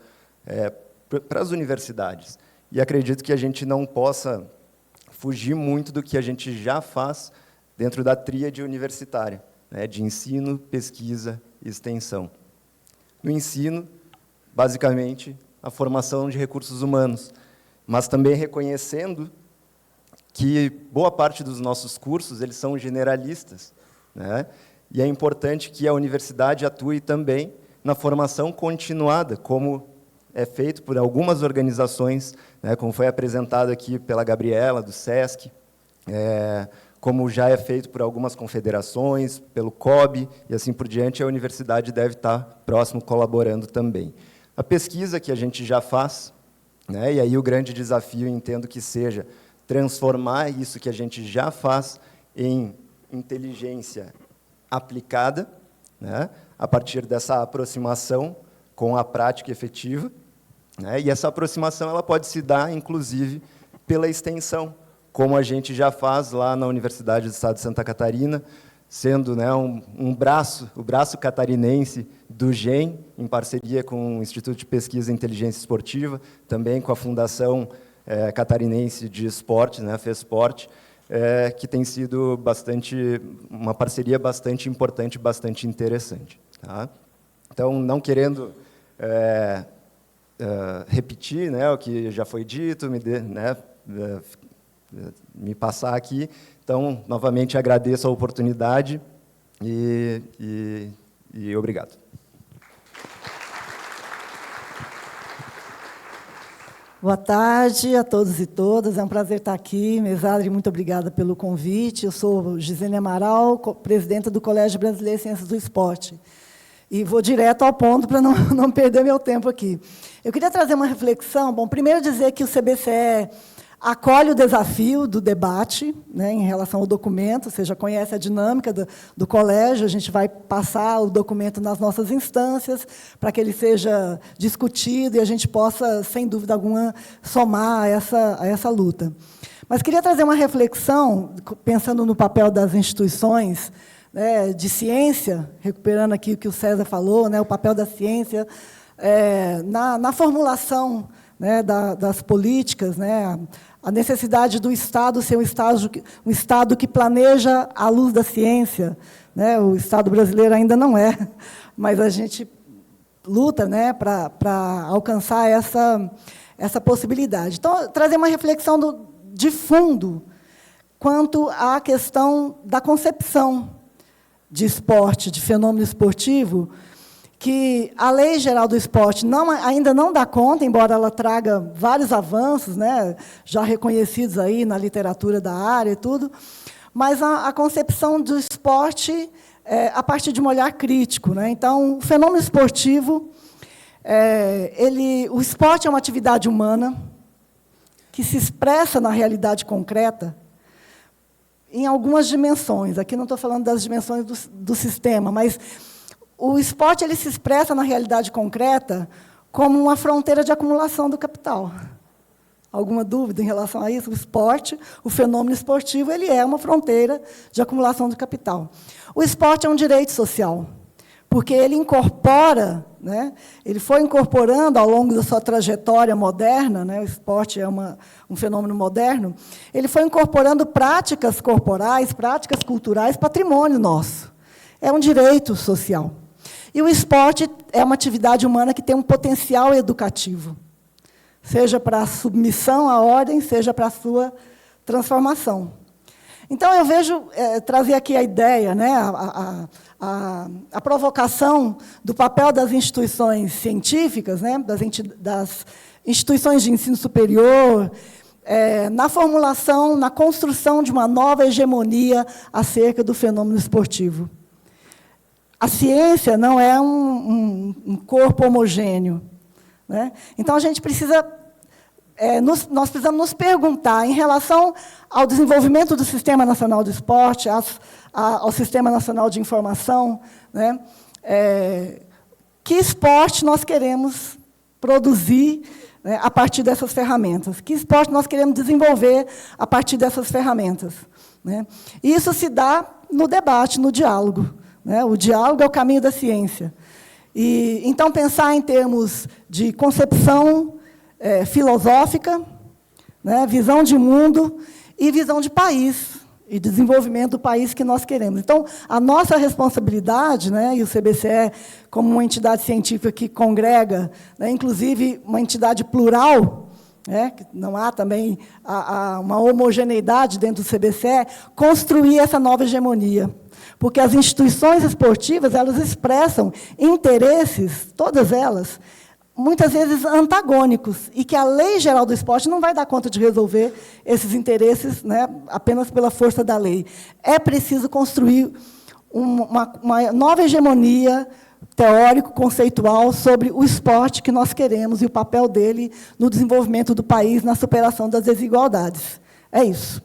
para as universidades. E acredito que a gente não possa fugir muito do que a gente já faz dentro da tríade universitária, né, de ensino, pesquisa e extensão. No ensino, basicamente, a formação de recursos humanos, mas também reconhecendo que boa parte dos nossos cursos eles são generalistas, né? E é importante que a universidade atue também na formação continuada, como é feito por algumas organizações, né, como foi apresentado aqui pela Gabriela, do SESC, como já é feito por algumas confederações, pelo COB, e assim por diante, a universidade deve estar próximo, colaborando também. A pesquisa que a gente já faz, né, e aí o grande desafio, entendo que seja transformar isso que a gente já faz em inteligência aplicada, né, a partir dessa aproximação com a prática efetiva, né, e essa aproximação ela pode se dar, inclusive, pela extensão, como a gente já faz lá na Universidade do Estado de Santa Catarina, sendo, né, o braço catarinense do GEM, em parceria com o Instituto de Pesquisa em Inteligência Esportiva, também com a Fundação Catarinense de Esportes, né, FESPORT, que tem sido uma parceria bastante importante, bastante interessante. Tá? Então, não querendo repetir, né, o que já foi dito, me passar aqui. Então, novamente, agradeço a oportunidade e obrigado. Boa tarde a todos e todas. É um prazer estar aqui. Mesadri, muito obrigada pelo convite. Eu sou Gisene Amaral, presidenta do Colégio Brasileiro de Ciências do Esporte. E vou direto ao ponto para não perder meu tempo aqui. Eu queria trazer uma reflexão. Bom, primeiro dizer que o CBCE acolhe o desafio do debate, né, em relação ao documento. Você já conhece a dinâmica do colégio, a gente vai passar o documento nas nossas instâncias para que ele seja discutido e a gente possa, sem dúvida alguma, somar a essa luta. Mas queria trazer uma reflexão, pensando no papel das instituições, né, de ciência, recuperando aqui o que o César falou, né, o papel da ciência na formulação, né, das políticas, né, a necessidade do Estado ser um Estado que planeja à luz da ciência, né, o Estado brasileiro ainda não é, mas a gente luta, né, para alcançar essa possibilidade. Então, trazer uma reflexão de fundo quanto à questão da concepção de esporte, de fenômeno esportivo, que a Lei Geral do Esporte ainda não dá conta, embora ela traga vários avanços, né, já reconhecidos aí na literatura da área e tudo, mas a concepção do esporte a partir de um olhar crítico, né? Então, o fenômeno esportivo, o esporte é uma atividade humana que se expressa na realidade concreta em algumas dimensões. Aqui não estou falando das dimensões do sistema, mas o esporte ele se expressa na realidade concreta como uma fronteira de acumulação do capital. Alguma dúvida em relação a isso? O esporte, o fenômeno esportivo, ele é uma fronteira de acumulação do capital. O esporte é um direito social, porque ele incorpora, né, ele foi incorporando ao longo da sua trajetória moderna, né, o esporte é um fenômeno moderno, ele foi incorporando práticas corporais, práticas culturais, patrimônio nosso. É um direito social. E o esporte é uma atividade humana que tem um potencial educativo, seja para a submissão à ordem, seja para a sua transformação. Então, eu vejo, trazer aqui a ideia, né, a provocação do papel das instituições científicas, né, das instituições de ensino superior, na formulação, na construção de uma nova hegemonia acerca do fenômeno esportivo. A ciência não é um corpo homogêneo, né? Então, a gente precisa, nós precisamos nos perguntar, em relação ao desenvolvimento do Sistema Nacional do Esporte, ao Sistema Nacional de Informação, né, que esporte nós queremos produzir, né, a partir dessas ferramentas, que esporte nós queremos desenvolver a partir dessas ferramentas, né? E isso se dá no debate, no diálogo. O diálogo é o caminho da ciência. E, então, pensar em termos de concepção filosófica, né, visão de mundo e visão de país, e desenvolvimento do país que nós queremos. Então, a nossa responsabilidade, né, e o CBCE, como uma entidade científica que congrega, né, inclusive uma entidade plural, né, que não há também uma homogeneidade dentro do CBCE, construir essa nova hegemonia. Porque as instituições esportivas, elas expressam interesses, todas elas, muitas vezes antagônicos, e que a Lei Geral do Esporte não vai dar conta de resolver esses interesses, né, apenas pela força da lei. É preciso construir uma nova hegemonia teórico-conceitual sobre o esporte que nós queremos e o papel dele no desenvolvimento do país, na superação das desigualdades. É isso.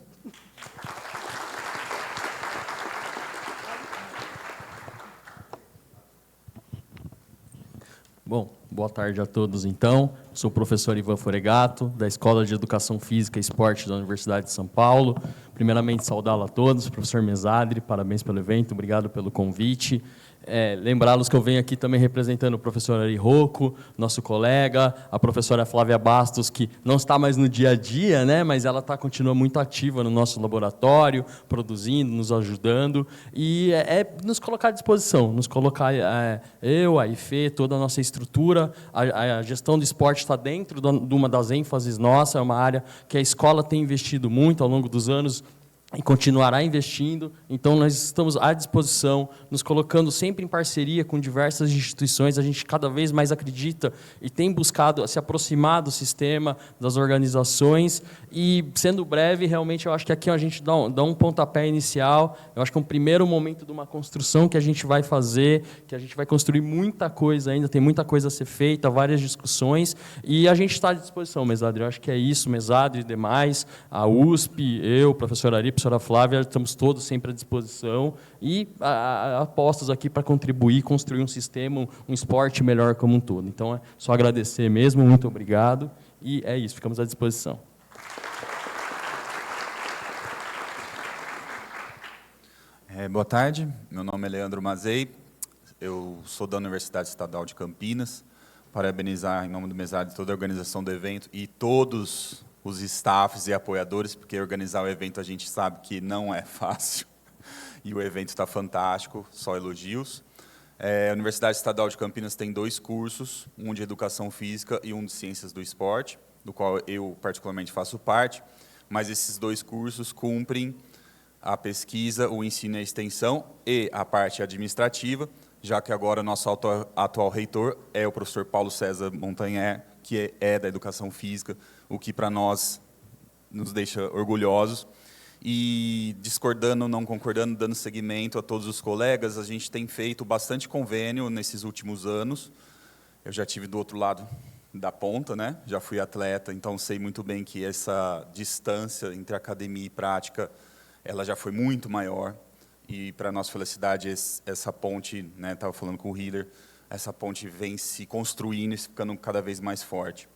Bom, boa tarde a todos, então. Sou o professor Ivan Foregato, da Escola de Educação Física e Esporte da Universidade de São Paulo. Primeiramente, saudá-lo a todos, professor Mesadri, parabéns pelo evento, obrigado pelo convite. Lembrá-los que eu venho aqui também representando o professor Ari Rocco, nosso colega, a professora Flávia Bastos, que não está mais no dia a dia, né, mas ela continua muito ativa no nosso laboratório, produzindo, nos ajudando, e nos colocar à disposição, nos colocar, eu, a IFE, toda a nossa estrutura, a gestão do esporte está dentro de uma das ênfases nossa, é uma área que a escola tem investido muito ao longo dos anos, e continuará investindo, então nós estamos à disposição, nos colocando sempre em parceria com diversas instituições, a gente cada vez mais acredita e tem buscado se aproximar do sistema, das organizações, e, sendo breve, realmente eu acho que aqui a gente dá um pontapé inicial, eu acho que é um primeiro momento de uma construção que a gente vai fazer, que a gente vai construir muita coisa ainda, tem muita coisa a ser feita, várias discussões, e a gente está à disposição, Mesadri, eu acho que é isso, Mesadri e demais, a USP, eu, professor Ari, professora Flávia, estamos todos sempre à disposição e apostos aqui para contribuir, construir um sistema, um esporte melhor como um todo. Então, é só agradecer mesmo, muito obrigado, e é isso, ficamos à disposição. Boa tarde, meu nome é Leandro Mazei, eu sou da Universidade Estadual de Campinas, parabenizar em nome do Mesadri toda a organização do evento e todos os staffs e apoiadores, porque organizar o evento a gente sabe que não é fácil, e o evento está fantástico, só elogios. A Universidade Estadual de Campinas tem 2 cursos, um de Educação Física e um de Ciências do Esporte, do qual eu particularmente faço parte, mas esses 2 cursos cumprem a pesquisa, o ensino e a extensão e a parte administrativa, já que agora nosso atual reitor é o professor Paulo César Montanher, que é da Educação Física, o que para nós nos deixa orgulhosos. E discordando, não concordando, dando seguimento a todos os colegas, a gente tem feito bastante convênio nesses últimos anos. Eu já tive do outro lado da ponta, né? Já fui atleta, então sei muito bem que essa distância entre academia e prática, ela já foi muito maior. E, para nossa felicidade, essa ponte, né, estava falando com o Hiller, essa ponte vem se construindo e ficando cada vez mais forte.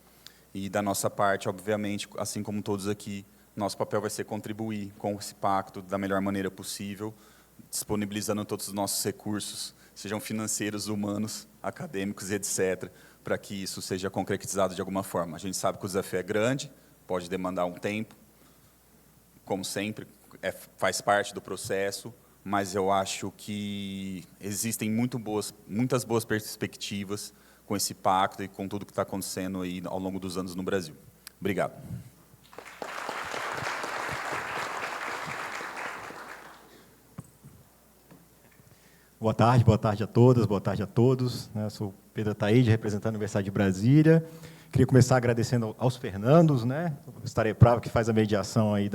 E, da nossa parte, obviamente, assim como todos aqui, nosso papel vai ser contribuir com esse pacto da melhor maneira possível, disponibilizando todos os nossos recursos, sejam financeiros, humanos, acadêmicos, etc., para que isso seja concretizado de alguma forma. A gente sabe que o desafio é grande, pode demandar um tempo, como sempre, faz parte do processo, mas eu acho que existem muitas boas perspectivas com esse pacto e com tudo que está acontecendo aí ao longo dos anos no Brasil. Obrigado. Boa tarde a todas, boa tarde a todos. Eu sou Pedro Ataíde, representando a Universidade de Brasília. Queria começar agradecendo aos Fernandos, né? Estarei Prava, que faz a mediação aí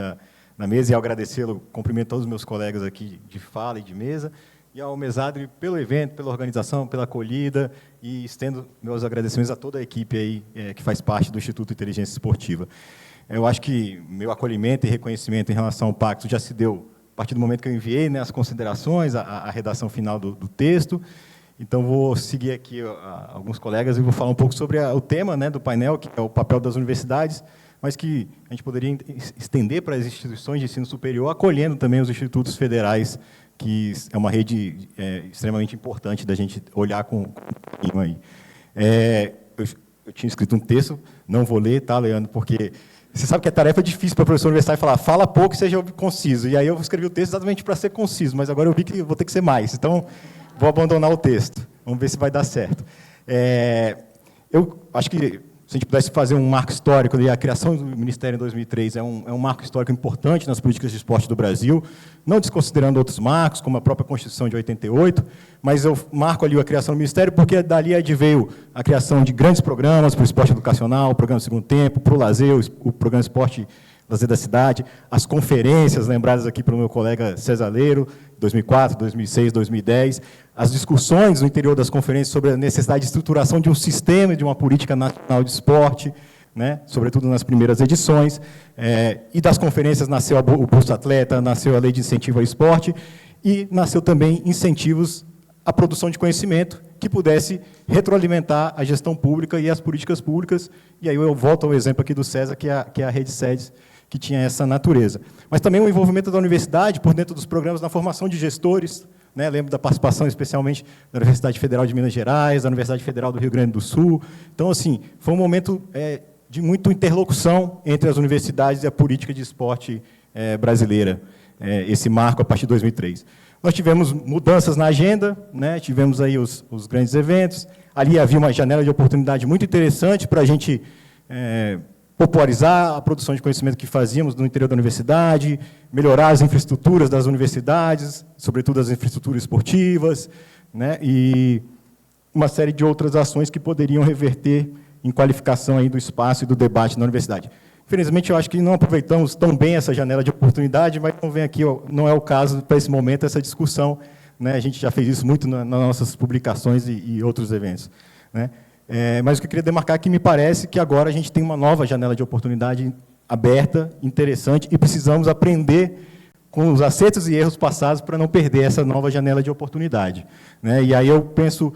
na mesa, e ao agradecê-lo, cumprimento todos os meus colegas aqui de fala e de mesa, e ao Mesadri pelo evento, pela organização, pela acolhida, e estendo meus agradecimentos a toda a equipe aí, que faz parte do Instituto Inteligência Esportiva. Eu acho que meu acolhimento e reconhecimento em relação ao pacto já se deu a partir do momento que eu enviei, né, as considerações, a redação final do texto. Então, vou seguir aqui alguns colegas e vou falar um pouco sobre o tema, né, do painel, que é o papel das universidades, mas que a gente poderia estender para as instituições de ensino superior, acolhendo também os institutos federais, que é uma rede extremamente importante da gente olhar com carinho aí. Eu tinha escrito um texto, não vou ler, tá, Leandro, porque você sabe que a tarefa é difícil para o professor universitário falar, fala pouco e seja conciso. E aí eu escrevi o texto exatamente para ser conciso, mas agora eu vi que vou ter que ser mais. Então, vou abandonar o texto. Vamos ver se vai dar certo. Eu acho que se a gente pudesse fazer um marco histórico, a criação do Ministério em 2003 é um marco histórico importante nas políticas de esporte do Brasil, não desconsiderando outros marcos, como a própria Constituição de 88, mas eu marco ali a criação do Ministério porque dali veio a criação de grandes programas para o esporte educacional, o programa Segundo Tempo, para o lazer, o programa Esporte Lazer da Cidade, as conferências lembradas aqui pelo meu colega César Leiro, 2004, 2006, 2010, as discussões no interior das conferências sobre a necessidade de estruturação de um sistema, de uma política nacional de esporte, né, sobretudo nas primeiras edições, e das conferências nasceu o Bolsa Atleta, nasceu a Lei de Incentivo ao Esporte, e nasceu também incentivos à produção de conhecimento que pudesse retroalimentar a gestão pública e as políticas públicas, e aí eu volto ao exemplo aqui do César, que é a Rede SEDES, que tinha essa natureza. Mas também o envolvimento da universidade por dentro dos programas na formação de gestores, né? Lembro da participação especialmente da Universidade Federal de Minas Gerais, da Universidade Federal do Rio Grande do Sul. Então, assim, foi um momento de muita interlocução entre as universidades e a política de esporte brasileira, esse marco a partir de 2003. Nós tivemos mudanças na agenda, né? Tivemos aí os grandes eventos, ali havia uma janela de oportunidade muito interessante para a gente popularizar a produção de conhecimento que fazíamos no interior da universidade, melhorar as infraestruturas das universidades, sobretudo as infraestruturas esportivas, né, e uma série de outras ações que poderiam reverter em qualificação aí do espaço e do debate na universidade. Infelizmente, eu acho que não aproveitamos tão bem essa janela de oportunidade, mas não vem aqui, não é o caso para esse momento, essa discussão, né, a gente já fez isso muito nas nossas publicações e outros eventos, né. Mas o que eu queria demarcar é que me parece que agora a gente tem uma nova janela de oportunidade aberta, interessante, e precisamos aprender com os acertos e erros passados para não perder essa nova janela de oportunidade, né? E aí eu penso,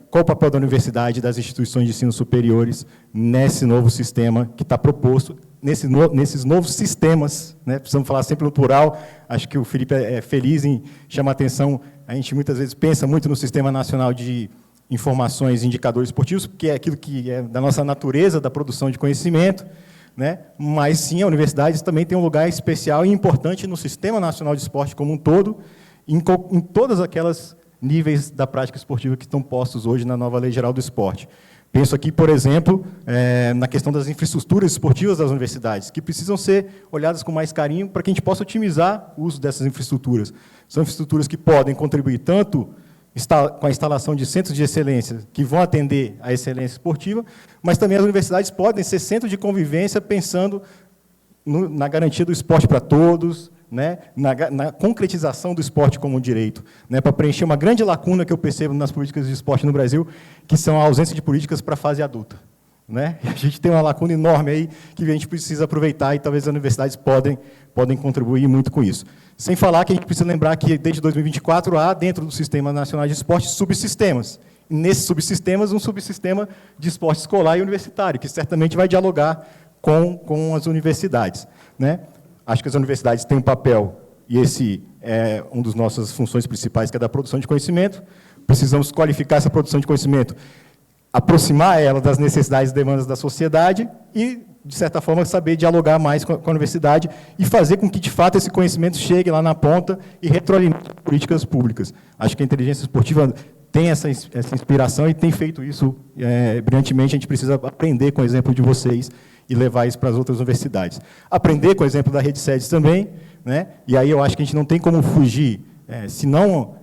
qual o papel da universidade e das instituições de ensino superiores nesse novo sistema que está proposto, nesses novos sistemas, né? Precisamos falar sempre no plural, acho que o Felipe é feliz em chamar a atenção, a gente muitas vezes pensa muito no Sistema Nacional de Informações e Indicadores Esportivos, porque é aquilo que é da nossa natureza, da produção de conhecimento, né? Mas, sim, a universidade também tem um lugar especial e importante no Sistema Nacional de Esporte como um todo, em todas aquelas níveis da prática esportiva que estão postos hoje na nova Lei Geral do Esporte. Penso aqui, por exemplo, na questão das infraestruturas esportivas das universidades, que precisam ser olhadas com mais carinho para que a gente possa otimizar o uso dessas infraestruturas. São infraestruturas que podem contribuir tanto com a instalação de centros de excelência que vão atender à excelência esportiva, mas também as universidades podem ser centro de convivência pensando na garantia do esporte para todos, né, na concretização do esporte como um direito, né, para preencher uma grande lacuna que eu percebo nas políticas de esporte no Brasil, que são a ausência de políticas para a fase adulta, né? A gente tem uma lacuna enorme aí que a gente precisa aproveitar e talvez as universidades podem contribuir muito com isso. Sem falar que a gente precisa lembrar que, desde 2024, há, dentro do Sistema Nacional de Esporte, subsistemas. E, nesses subsistemas, um subsistema de esporte escolar e universitário, que certamente vai dialogar com as universidades, né? Acho que as universidades têm um papel, e esse é uma das nossas funções principais, que é da produção de conhecimento. Precisamos qualificar essa produção de conhecimento, aproximar ela das necessidades e demandas da sociedade e, de certa forma, saber dialogar mais com a universidade e fazer com que, de fato, esse conhecimento chegue lá na ponta e retroalimente políticas públicas. Acho que a inteligência esportiva tem essa inspiração e tem feito isso brilhantemente. A gente precisa aprender com o exemplo de vocês e levar isso para as outras universidades. Aprender com o exemplo da Rede SEDES também, né? E aí eu acho que a gente não tem como fugir, se não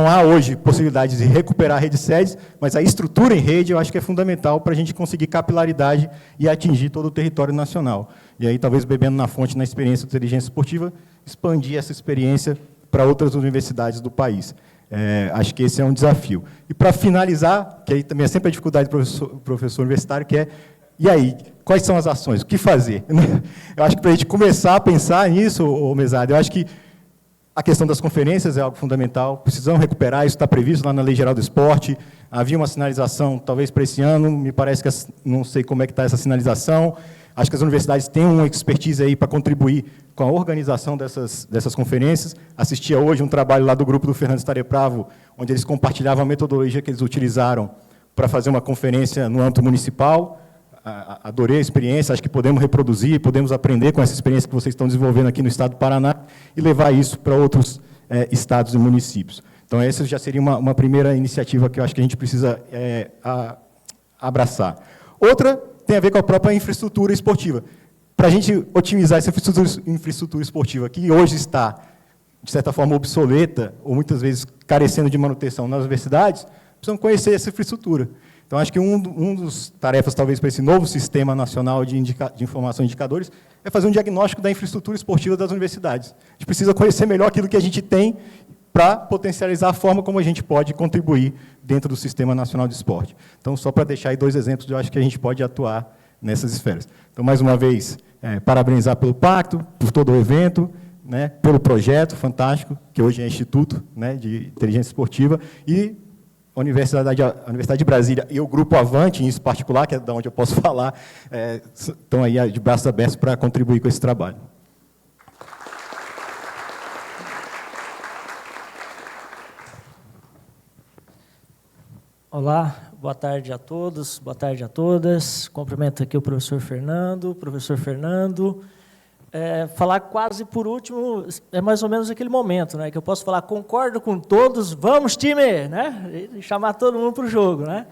há hoje possibilidade de recuperar a Rede SEDES, mas a estrutura em rede eu acho que é fundamental para a gente conseguir capilaridade e atingir todo o território nacional. E aí, talvez, bebendo na fonte, na experiência da inteligência esportiva, expandir essa experiência para outras universidades do país. Acho que esse é um desafio. E, para finalizar, que aí também é sempre a dificuldade do professor universitário, que é, e aí, quais são as ações? O que fazer? Eu acho que, para a gente começar a pensar nisso, Mesada, eu acho que a questão das conferências é algo fundamental, precisamos recuperar, isso está previsto lá na Lei Geral do Esporte, havia uma sinalização, talvez para esse ano, me parece que, não sei como é que está essa sinalização, acho que as universidades têm uma expertise aí para contribuir com a organização dessas conferências. Assistia hoje um trabalho lá do grupo do Fernando Starepravo, onde eles compartilhavam a metodologia que eles utilizaram para fazer uma conferência no âmbito municipal. Adorei a experiência, acho que podemos reproduzir, podemos aprender com essa experiência que vocês estão desenvolvendo aqui no estado do Paraná e levar isso para outros estados e municípios. Então, essa já seria uma primeira iniciativa que eu acho que a gente precisa abraçar. Outra tem a ver com a própria infraestrutura esportiva. Para a gente otimizar essa infraestrutura esportiva, que hoje está, de certa forma, obsoleta, ou muitas vezes carecendo de manutenção nas universidades, precisamos conhecer essa infraestrutura. Então, acho que um dos tarefas, talvez, para esse novo Sistema Nacional de Informação e Indicadores é fazer um diagnóstico da infraestrutura esportiva das universidades. A gente precisa conhecer melhor aquilo que a gente tem para potencializar a forma como a gente pode contribuir dentro do Sistema Nacional de Esporte. Então, só para deixar aí 2 exemplos, eu acho que a gente pode atuar nessas esferas. Então, mais uma vez, parabenizar pelo pacto, por todo o evento, né, pelo projeto fantástico, que hoje é Instituto, né, de Inteligência Esportiva, e a Universidade de Brasília e o Grupo Avante, em particular, que é de onde eu posso falar, estão aí de braços abertos para contribuir com esse trabalho. Olá, boa tarde a todos, boa tarde a todas. Cumprimento aqui o professor Fernando. Falar quase por último é mais ou menos aquele momento, né, que eu posso falar, concordo com todos, vamos time, né, e chamar todo mundo para o jogo, né.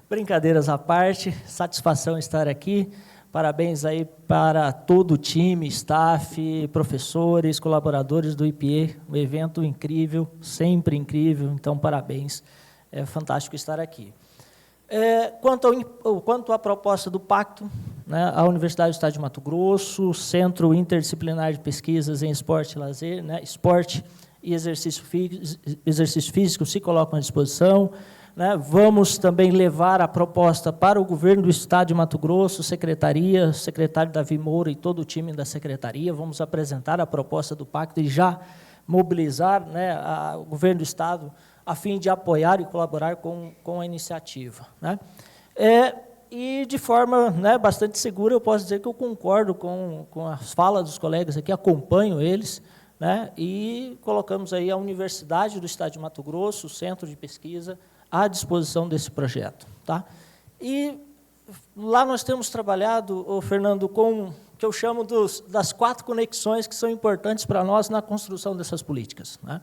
Brincadeiras à parte, satisfação estar aqui. Parabéns aí para todo o time, staff, professores, colaboradores do IPE, um evento incrível, sempre incrível, então parabéns. É fantástico estar aqui. Quanto à proposta do pacto, né, a Universidade do Estado de Mato Grosso, Centro Interdisciplinar de Pesquisas em Esporte e Lazer, né, Esporte e Exercício Físico se colocam à disposição. Né, vamos também levar a proposta para o governo do Estado de Mato Grosso, secretaria, secretário Davi Moura e todo o time da secretaria. Vamos apresentar a proposta do pacto e já mobilizar, né, o governo do Estado a fim de apoiar e colaborar com a iniciativa. Né? E, de forma, né, bastante segura, eu posso dizer que eu concordo com as falas dos colegas aqui, acompanho eles, né, e colocamos aí a Universidade do Estado de Mato Grosso, o Centro de Pesquisa, à disposição desse projeto. Tá? E lá nós temos trabalhado, Fernando, com o que eu chamo das 4 conexões que são importantes para nós na construção dessas políticas. Né?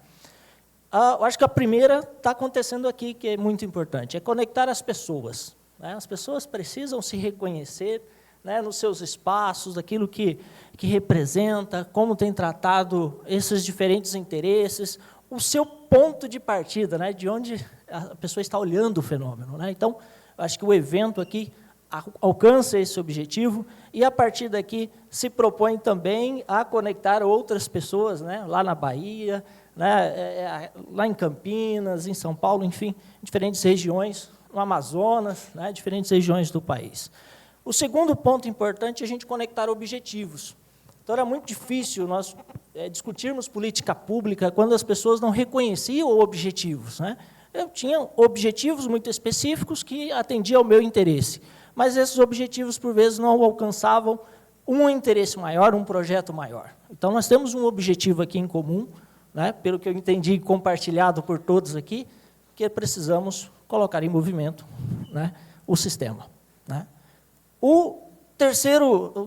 Eu acho que a primeira está acontecendo aqui, que é muito importante, é conectar as pessoas. Né? As pessoas precisam se reconhecer, né, nos seus espaços, aquilo que representa, como tem tratado esses diferentes interesses, o seu ponto de partida, né, de onde a pessoa está olhando o fenômeno. Né? Então, acho que o evento aqui alcança esse objetivo e, a partir daqui, se propõe também a conectar outras pessoas, né, lá na Bahia, né, lá em Campinas, em São Paulo, enfim, diferentes regiões, no Amazonas, né, diferentes regiões do país. O segundo ponto importante é a gente conectar objetivos. Então, era muito difícil nós discutirmos política pública quando as pessoas não reconheciam objetivos. Né? Eu tinha objetivos muito específicos que atendiam ao meu interesse, mas esses objetivos, por vezes, não alcançavam um interesse maior, um projeto maior. Então, nós temos um objetivo aqui em comum, né, pelo que eu entendi, compartilhado por todos aqui, que precisamos colocar em movimento, né, o sistema. Né. O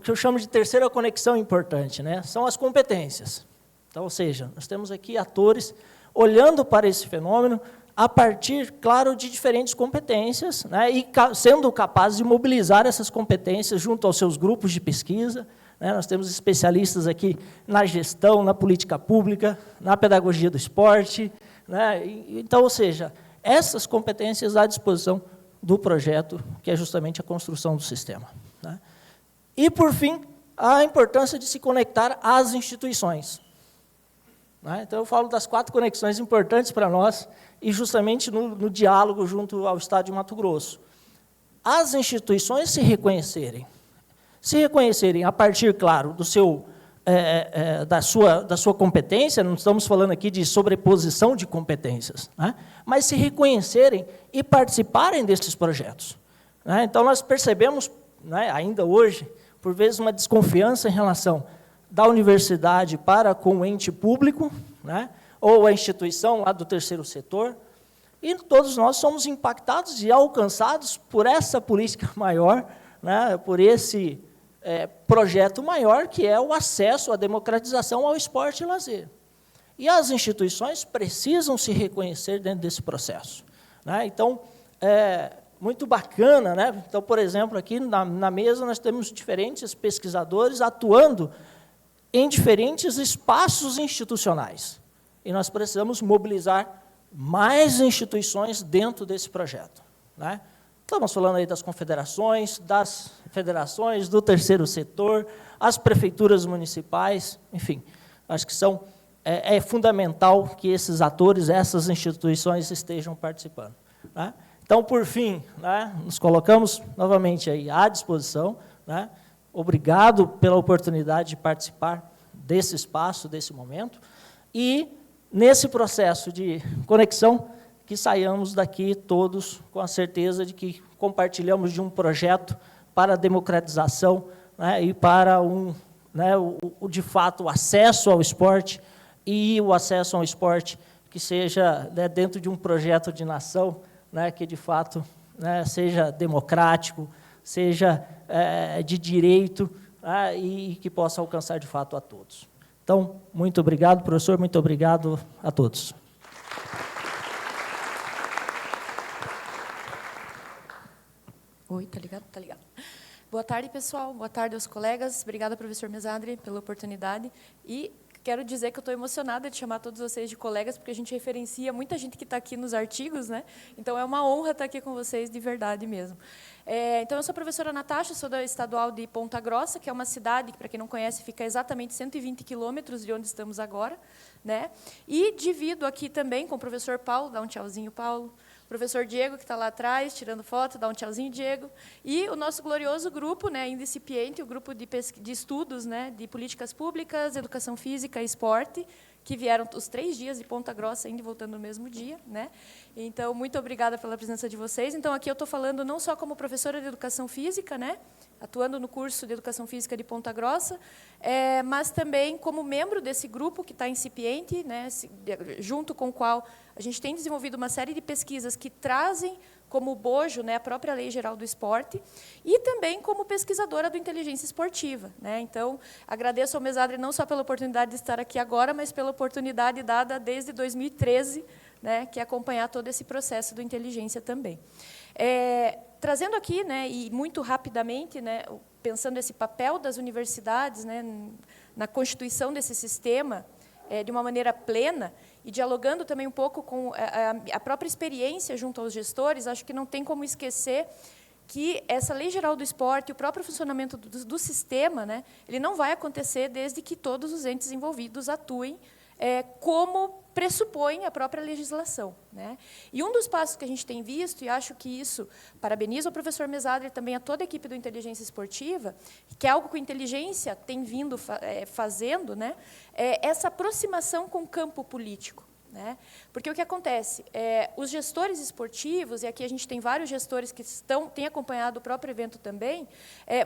que eu chamo de terceira conexão importante, né, são as competências. Então, ou seja, nós temos aqui atores olhando para esse fenômeno a partir, claro, de diferentes competências, né, e sendo capazes de mobilizar essas competências junto aos seus grupos de pesquisa. Né, nós temos especialistas aqui na gestão, na política pública, na pedagogia do esporte. Né, então, ou seja, essas competências à disposição do projeto, que é justamente a construção do sistema. Né. E, por fim, a importância de se conectar às instituições. Né, então, eu falo das 4 conexões importantes para nós, e justamente no diálogo junto ao Estado de Mato Grosso. As instituições se reconhecerem a partir, claro, do da sua competência, não estamos falando aqui de sobreposição de competências, né? Mas se reconhecerem e participarem desses projetos. Né? Então, nós percebemos, né, ainda hoje, por vezes, uma desconfiança em relação da universidade para com o ente público, né, ou a instituição lá do terceiro setor, e todos nós somos impactados e alcançados por essa política maior, né, por esse projeto maior, que é o acesso à democratização ao esporte e lazer. E as instituições precisam se reconhecer dentro desse processo. Né? Então, muito bacana, né? Então, por exemplo, aqui na mesa nós temos diferentes pesquisadores atuando em diferentes espaços institucionais. E nós precisamos mobilizar mais instituições dentro desse projeto, né? Estamos falando aí das confederações, das federações, do terceiro setor, as prefeituras municipais, enfim, acho que é fundamental que esses atores, essas instituições estejam participando, né? Então, por fim, né, nos colocamos novamente aí à disposição, né? Obrigado pela oportunidade de participar desse espaço, desse momento, e nesse processo de conexão, que saiamos daqui todos com a certeza de que compartilhamos de um projeto para a democratização, né, e para de fato, o acesso ao esporte, e o acesso ao esporte que seja, né, dentro de um projeto de nação, né, que, de fato, né, seja democrático, seja de direito, né, e que possa alcançar, de fato, a todos. Então, muito obrigado, professor, muito obrigado a todos. Oi, tá ligado? Tá ligado. Boa tarde, pessoal. Boa tarde aos colegas. Obrigada, professor Mesadri, pela oportunidade. E quero dizer que eu estou emocionada de chamar todos vocês de colegas, porque a gente referencia muita gente que está aqui nos artigos, né? Então, é uma honra estar aqui com vocês, de verdade mesmo. Então, eu sou a professora Natasha, sou da Estadual de Ponta Grossa, que é uma cidade que, para quem não conhece, fica exatamente 120 quilômetros de onde estamos agora, né? E divido aqui também com o professor Paulo, dá um tchauzinho, Paulo. Professor Diego, que está lá atrás, tirando foto, dá um tchauzinho, Diego. E o nosso glorioso grupo, né, ainda incipiente, o grupo de estudos, né, de políticas públicas, educação física e esporte, que vieram os 3 dias de Ponta Grossa, indo e voltando no mesmo dia, né? Então, muito obrigada pela presença de vocês. Então, aqui eu estou falando não só como professora de educação física, né, atuando no curso de educação física de Ponta Grossa, mas também como membro desse grupo que está incipiente, né, junto com o qual a gente tem desenvolvido uma série de pesquisas que trazem como bojo, né, a própria Lei Geral do Esporte, e também como pesquisadora do Inteligência Esportiva, né? Então, agradeço ao Mesadri não só pela oportunidade de estar aqui agora, mas pela oportunidade dada desde 2013, né, que é acompanhar todo esse processo do Inteligência também. Trazendo aqui, né, e muito rapidamente, né, pensando esse papel das universidades, né, na constituição desse sistema, de uma maneira plena, e dialogando também um pouco com a própria experiência junto aos gestores, acho que não tem como esquecer que essa Lei Geral do Esporte, o próprio funcionamento do sistema, né, ele não vai acontecer desde que todos os entes envolvidos atuem como pressupõe a própria legislação, né? E um dos passos que a gente tem visto, e acho que isso, parabenizo ao professor Mesadri e também a toda a equipe do Inteligência Esportiva, que é algo que a Inteligência tem vindo fazendo, né, essa aproximação com o campo político, né? Porque o que acontece? Os gestores esportivos, e aqui a gente tem vários gestores que têm acompanhado o próprio evento também,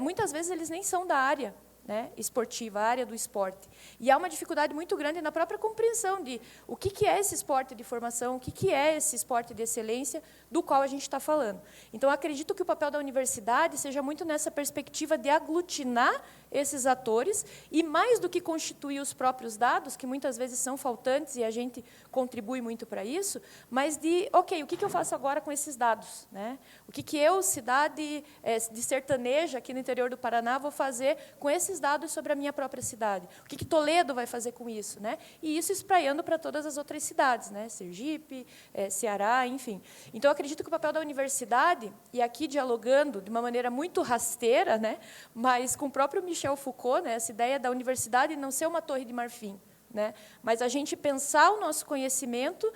muitas vezes eles nem são da área, né, esportiva, a área do esporte. E há uma dificuldade muito grande na própria compreensão de o que é esse esporte de formação, o que é esse esporte de excelência do qual a gente está falando. Então, acredito que o papel da universidade seja muito nessa perspectiva de aglutinar esses atores e, mais do que constituir os próprios dados, que muitas vezes são faltantes e a gente contribui muito para isso, mas de, ok, o que eu faço agora com esses dados, né? O que eu, cidade de sertaneja aqui no interior do Paraná, vou fazer com esses dados sobre a minha própria cidade? O que Toledo vai fazer com isso, né? E isso espraiando para todas as outras cidades, né? Sergipe, Ceará, enfim. Então, eu acredito que o papel da universidade, e aqui dialogando de uma maneira muito rasteira, né, mas com o próprio Michel Foucault, né, essa ideia da universidade não ser uma torre de marfim, né, mas a gente pensar o nosso conhecimento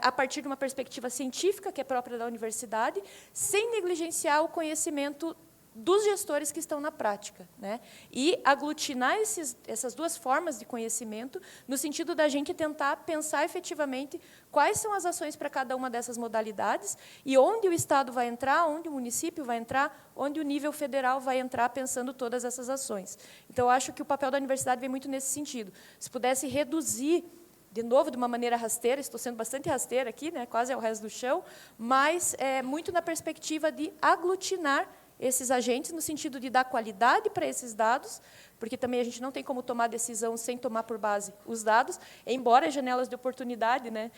a partir de uma perspectiva científica, que é própria da universidade, sem negligenciar o conhecimento dos gestores que estão na prática, né? E aglutinar essas duas formas de conhecimento no sentido da gente tentar pensar efetivamente quais são as ações para cada uma dessas modalidades e onde o Estado vai entrar, onde o município vai entrar, onde o nível federal vai entrar pensando todas essas ações. Então, eu acho que o papel da universidade vem muito nesse sentido. Se pudesse reduzir, de novo, de uma maneira rasteira, estou sendo bastante rasteira aqui, né, quase ao resto do chão, mas muito na perspectiva de aglutinar esses agentes, no sentido de dar qualidade para esses dados, porque também a gente não tem como tomar decisão sem tomar por base os dados, embora as janelas de oportunidade, né,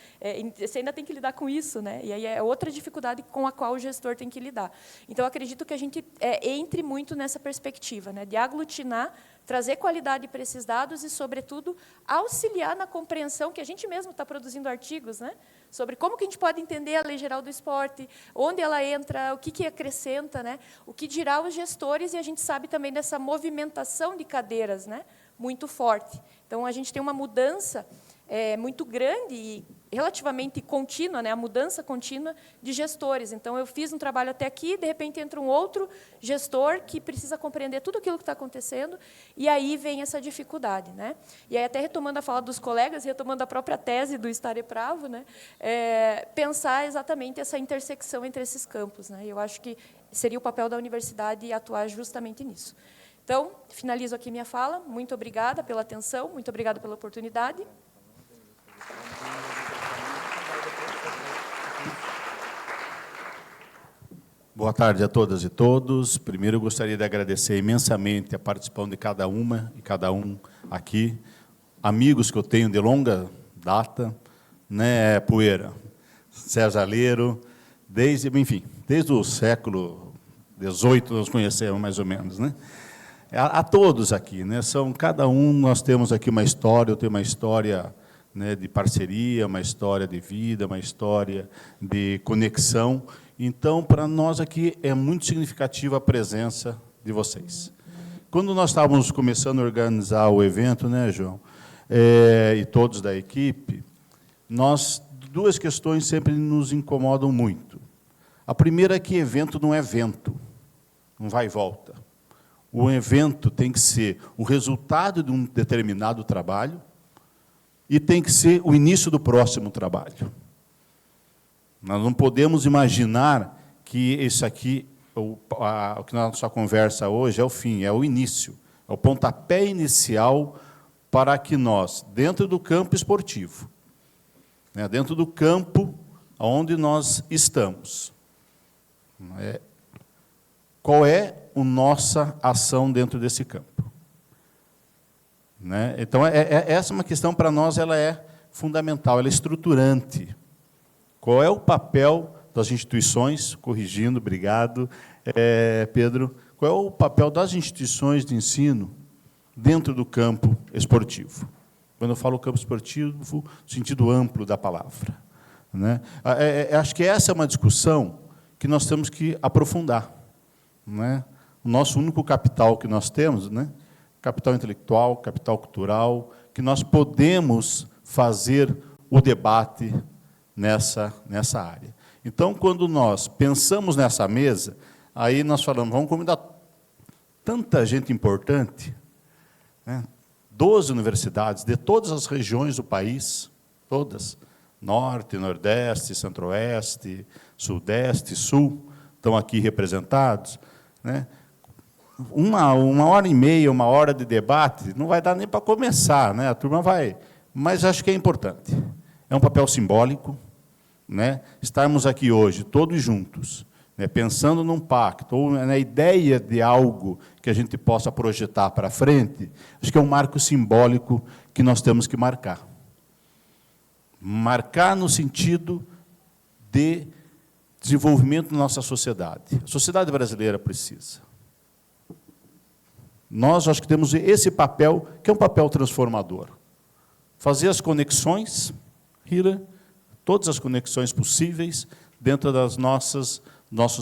você ainda tem que lidar com isso, né, e aí é outra dificuldade com a qual o gestor tem que lidar. Então, eu acredito que a gente entre muito nessa perspectiva, né, de aglutinar, trazer qualidade para esses dados e, sobretudo, auxiliar na compreensão, que a gente mesmo está produzindo artigos, né, sobre como que a gente pode entender a Lei Geral do Esporte, onde ela entra, o que acrescenta, né, o que dirá os gestores, e a gente sabe também dessa movimentação de cadeiras, né, muito forte. Então, a gente tem uma mudança muito grande e relativamente contínua, né, a mudança contínua de gestores. Então, eu fiz um trabalho até aqui, de repente entra um outro gestor que precisa compreender tudo aquilo que está acontecendo, e aí vem essa dificuldade, né? E aí, até retomando a fala dos colegas, retomando a própria tese do Stare Pravo, né, pensar exatamente essa intersecção entre esses campos, né? Eu acho que seria o papel da universidade atuar justamente nisso. Então, finalizo aqui minha fala. Muito obrigada pela atenção, muito obrigada pela oportunidade. Boa tarde a todas e todos. Primeiro, eu gostaria de agradecer imensamente a participação de cada uma e cada um aqui, amigos que eu tenho de longa data, né, Poeira, Sérgio Aleiro, desde o século XVIII nós conhecemos mais ou menos, né? A todos aqui, né? Cada um, nós temos aqui uma história, eu tenho uma história, né, de parceria, uma história de vida, uma história de conexão. Então, para nós aqui, é muito significativa a presença de vocês. Quando nós estávamos começando a organizar o evento, né, João, e todos da equipe, duas questões sempre nos incomodam muito. A primeira é que evento não é vento, não vai e volta. O evento tem que ser o resultado de um determinado trabalho e tem que ser o início do próximo trabalho. Nós não podemos imaginar que isso aqui, o que na nossa conversa hoje, é o fim, é o início, é o pontapé inicial para que nós, dentro do campo esportivo, né, dentro do campo onde nós estamos, qual é a nossa ação dentro desse campo? Né? Então, essa é uma questão, para nós, ela é fundamental, ela é estruturante. Qual é o papel das instituições, corrigindo, obrigado, Pedro, qual é o papel das instituições de ensino dentro do campo esportivo? Quando eu falo campo esportivo, no sentido amplo da palavra, né? Acho que essa é uma discussão que nós temos que aprofundar, né? O nosso único capital que nós temos, né? Capital intelectual, capital cultural, que nós podemos fazer o debate nessa área. Então, quando nós pensamos nessa mesa, aí nós falamos, vamos convidar tanta gente importante, né? 12 universidades de todas as regiões do país, todas, Norte, Nordeste, Centro-Oeste, Sudeste, Sul, estão aqui representados, né? Uma hora e meia, uma hora de debate, não vai dar nem para começar, né? A turma vai, mas acho que é importante. É um papel simbólico, né? Estarmos aqui hoje, todos juntos, né? Pensando num pacto, ou na ideia de algo que a gente possa projetar para frente, acho que é um marco simbólico que nós temos que marcar. Marcar no sentido de desenvolvimento da nossa sociedade. A sociedade brasileira precisa. Nós, acho que temos esse papel, que é um papel transformador. Fazer as conexões, todas as conexões possíveis, dentro das nossos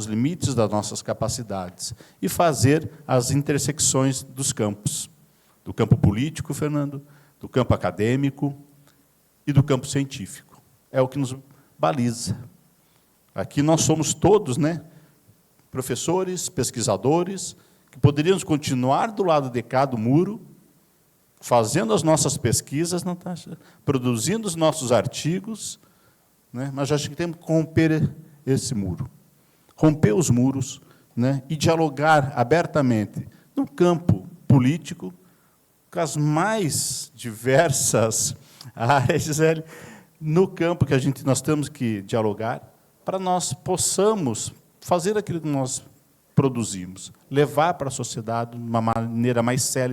limites, das nossas capacidades, e fazer as intersecções dos campos, do campo político, Fernando, do campo acadêmico e do campo científico. É o que nos baliza. Aqui nós somos todos, né, professores, pesquisadores, que poderíamos continuar do lado de cá do muro, fazendo as nossas pesquisas, Natasha, produzindo os nossos artigos, né, mas acho que temos que romper esse muro. Romper os muros, né, e dialogar abertamente no campo político, com as mais diversas áreas, Gisele, no campo que nós temos que dialogar, para nós possamos fazer aquilo que nós produzimos, levar para a sociedade de uma maneira mais célere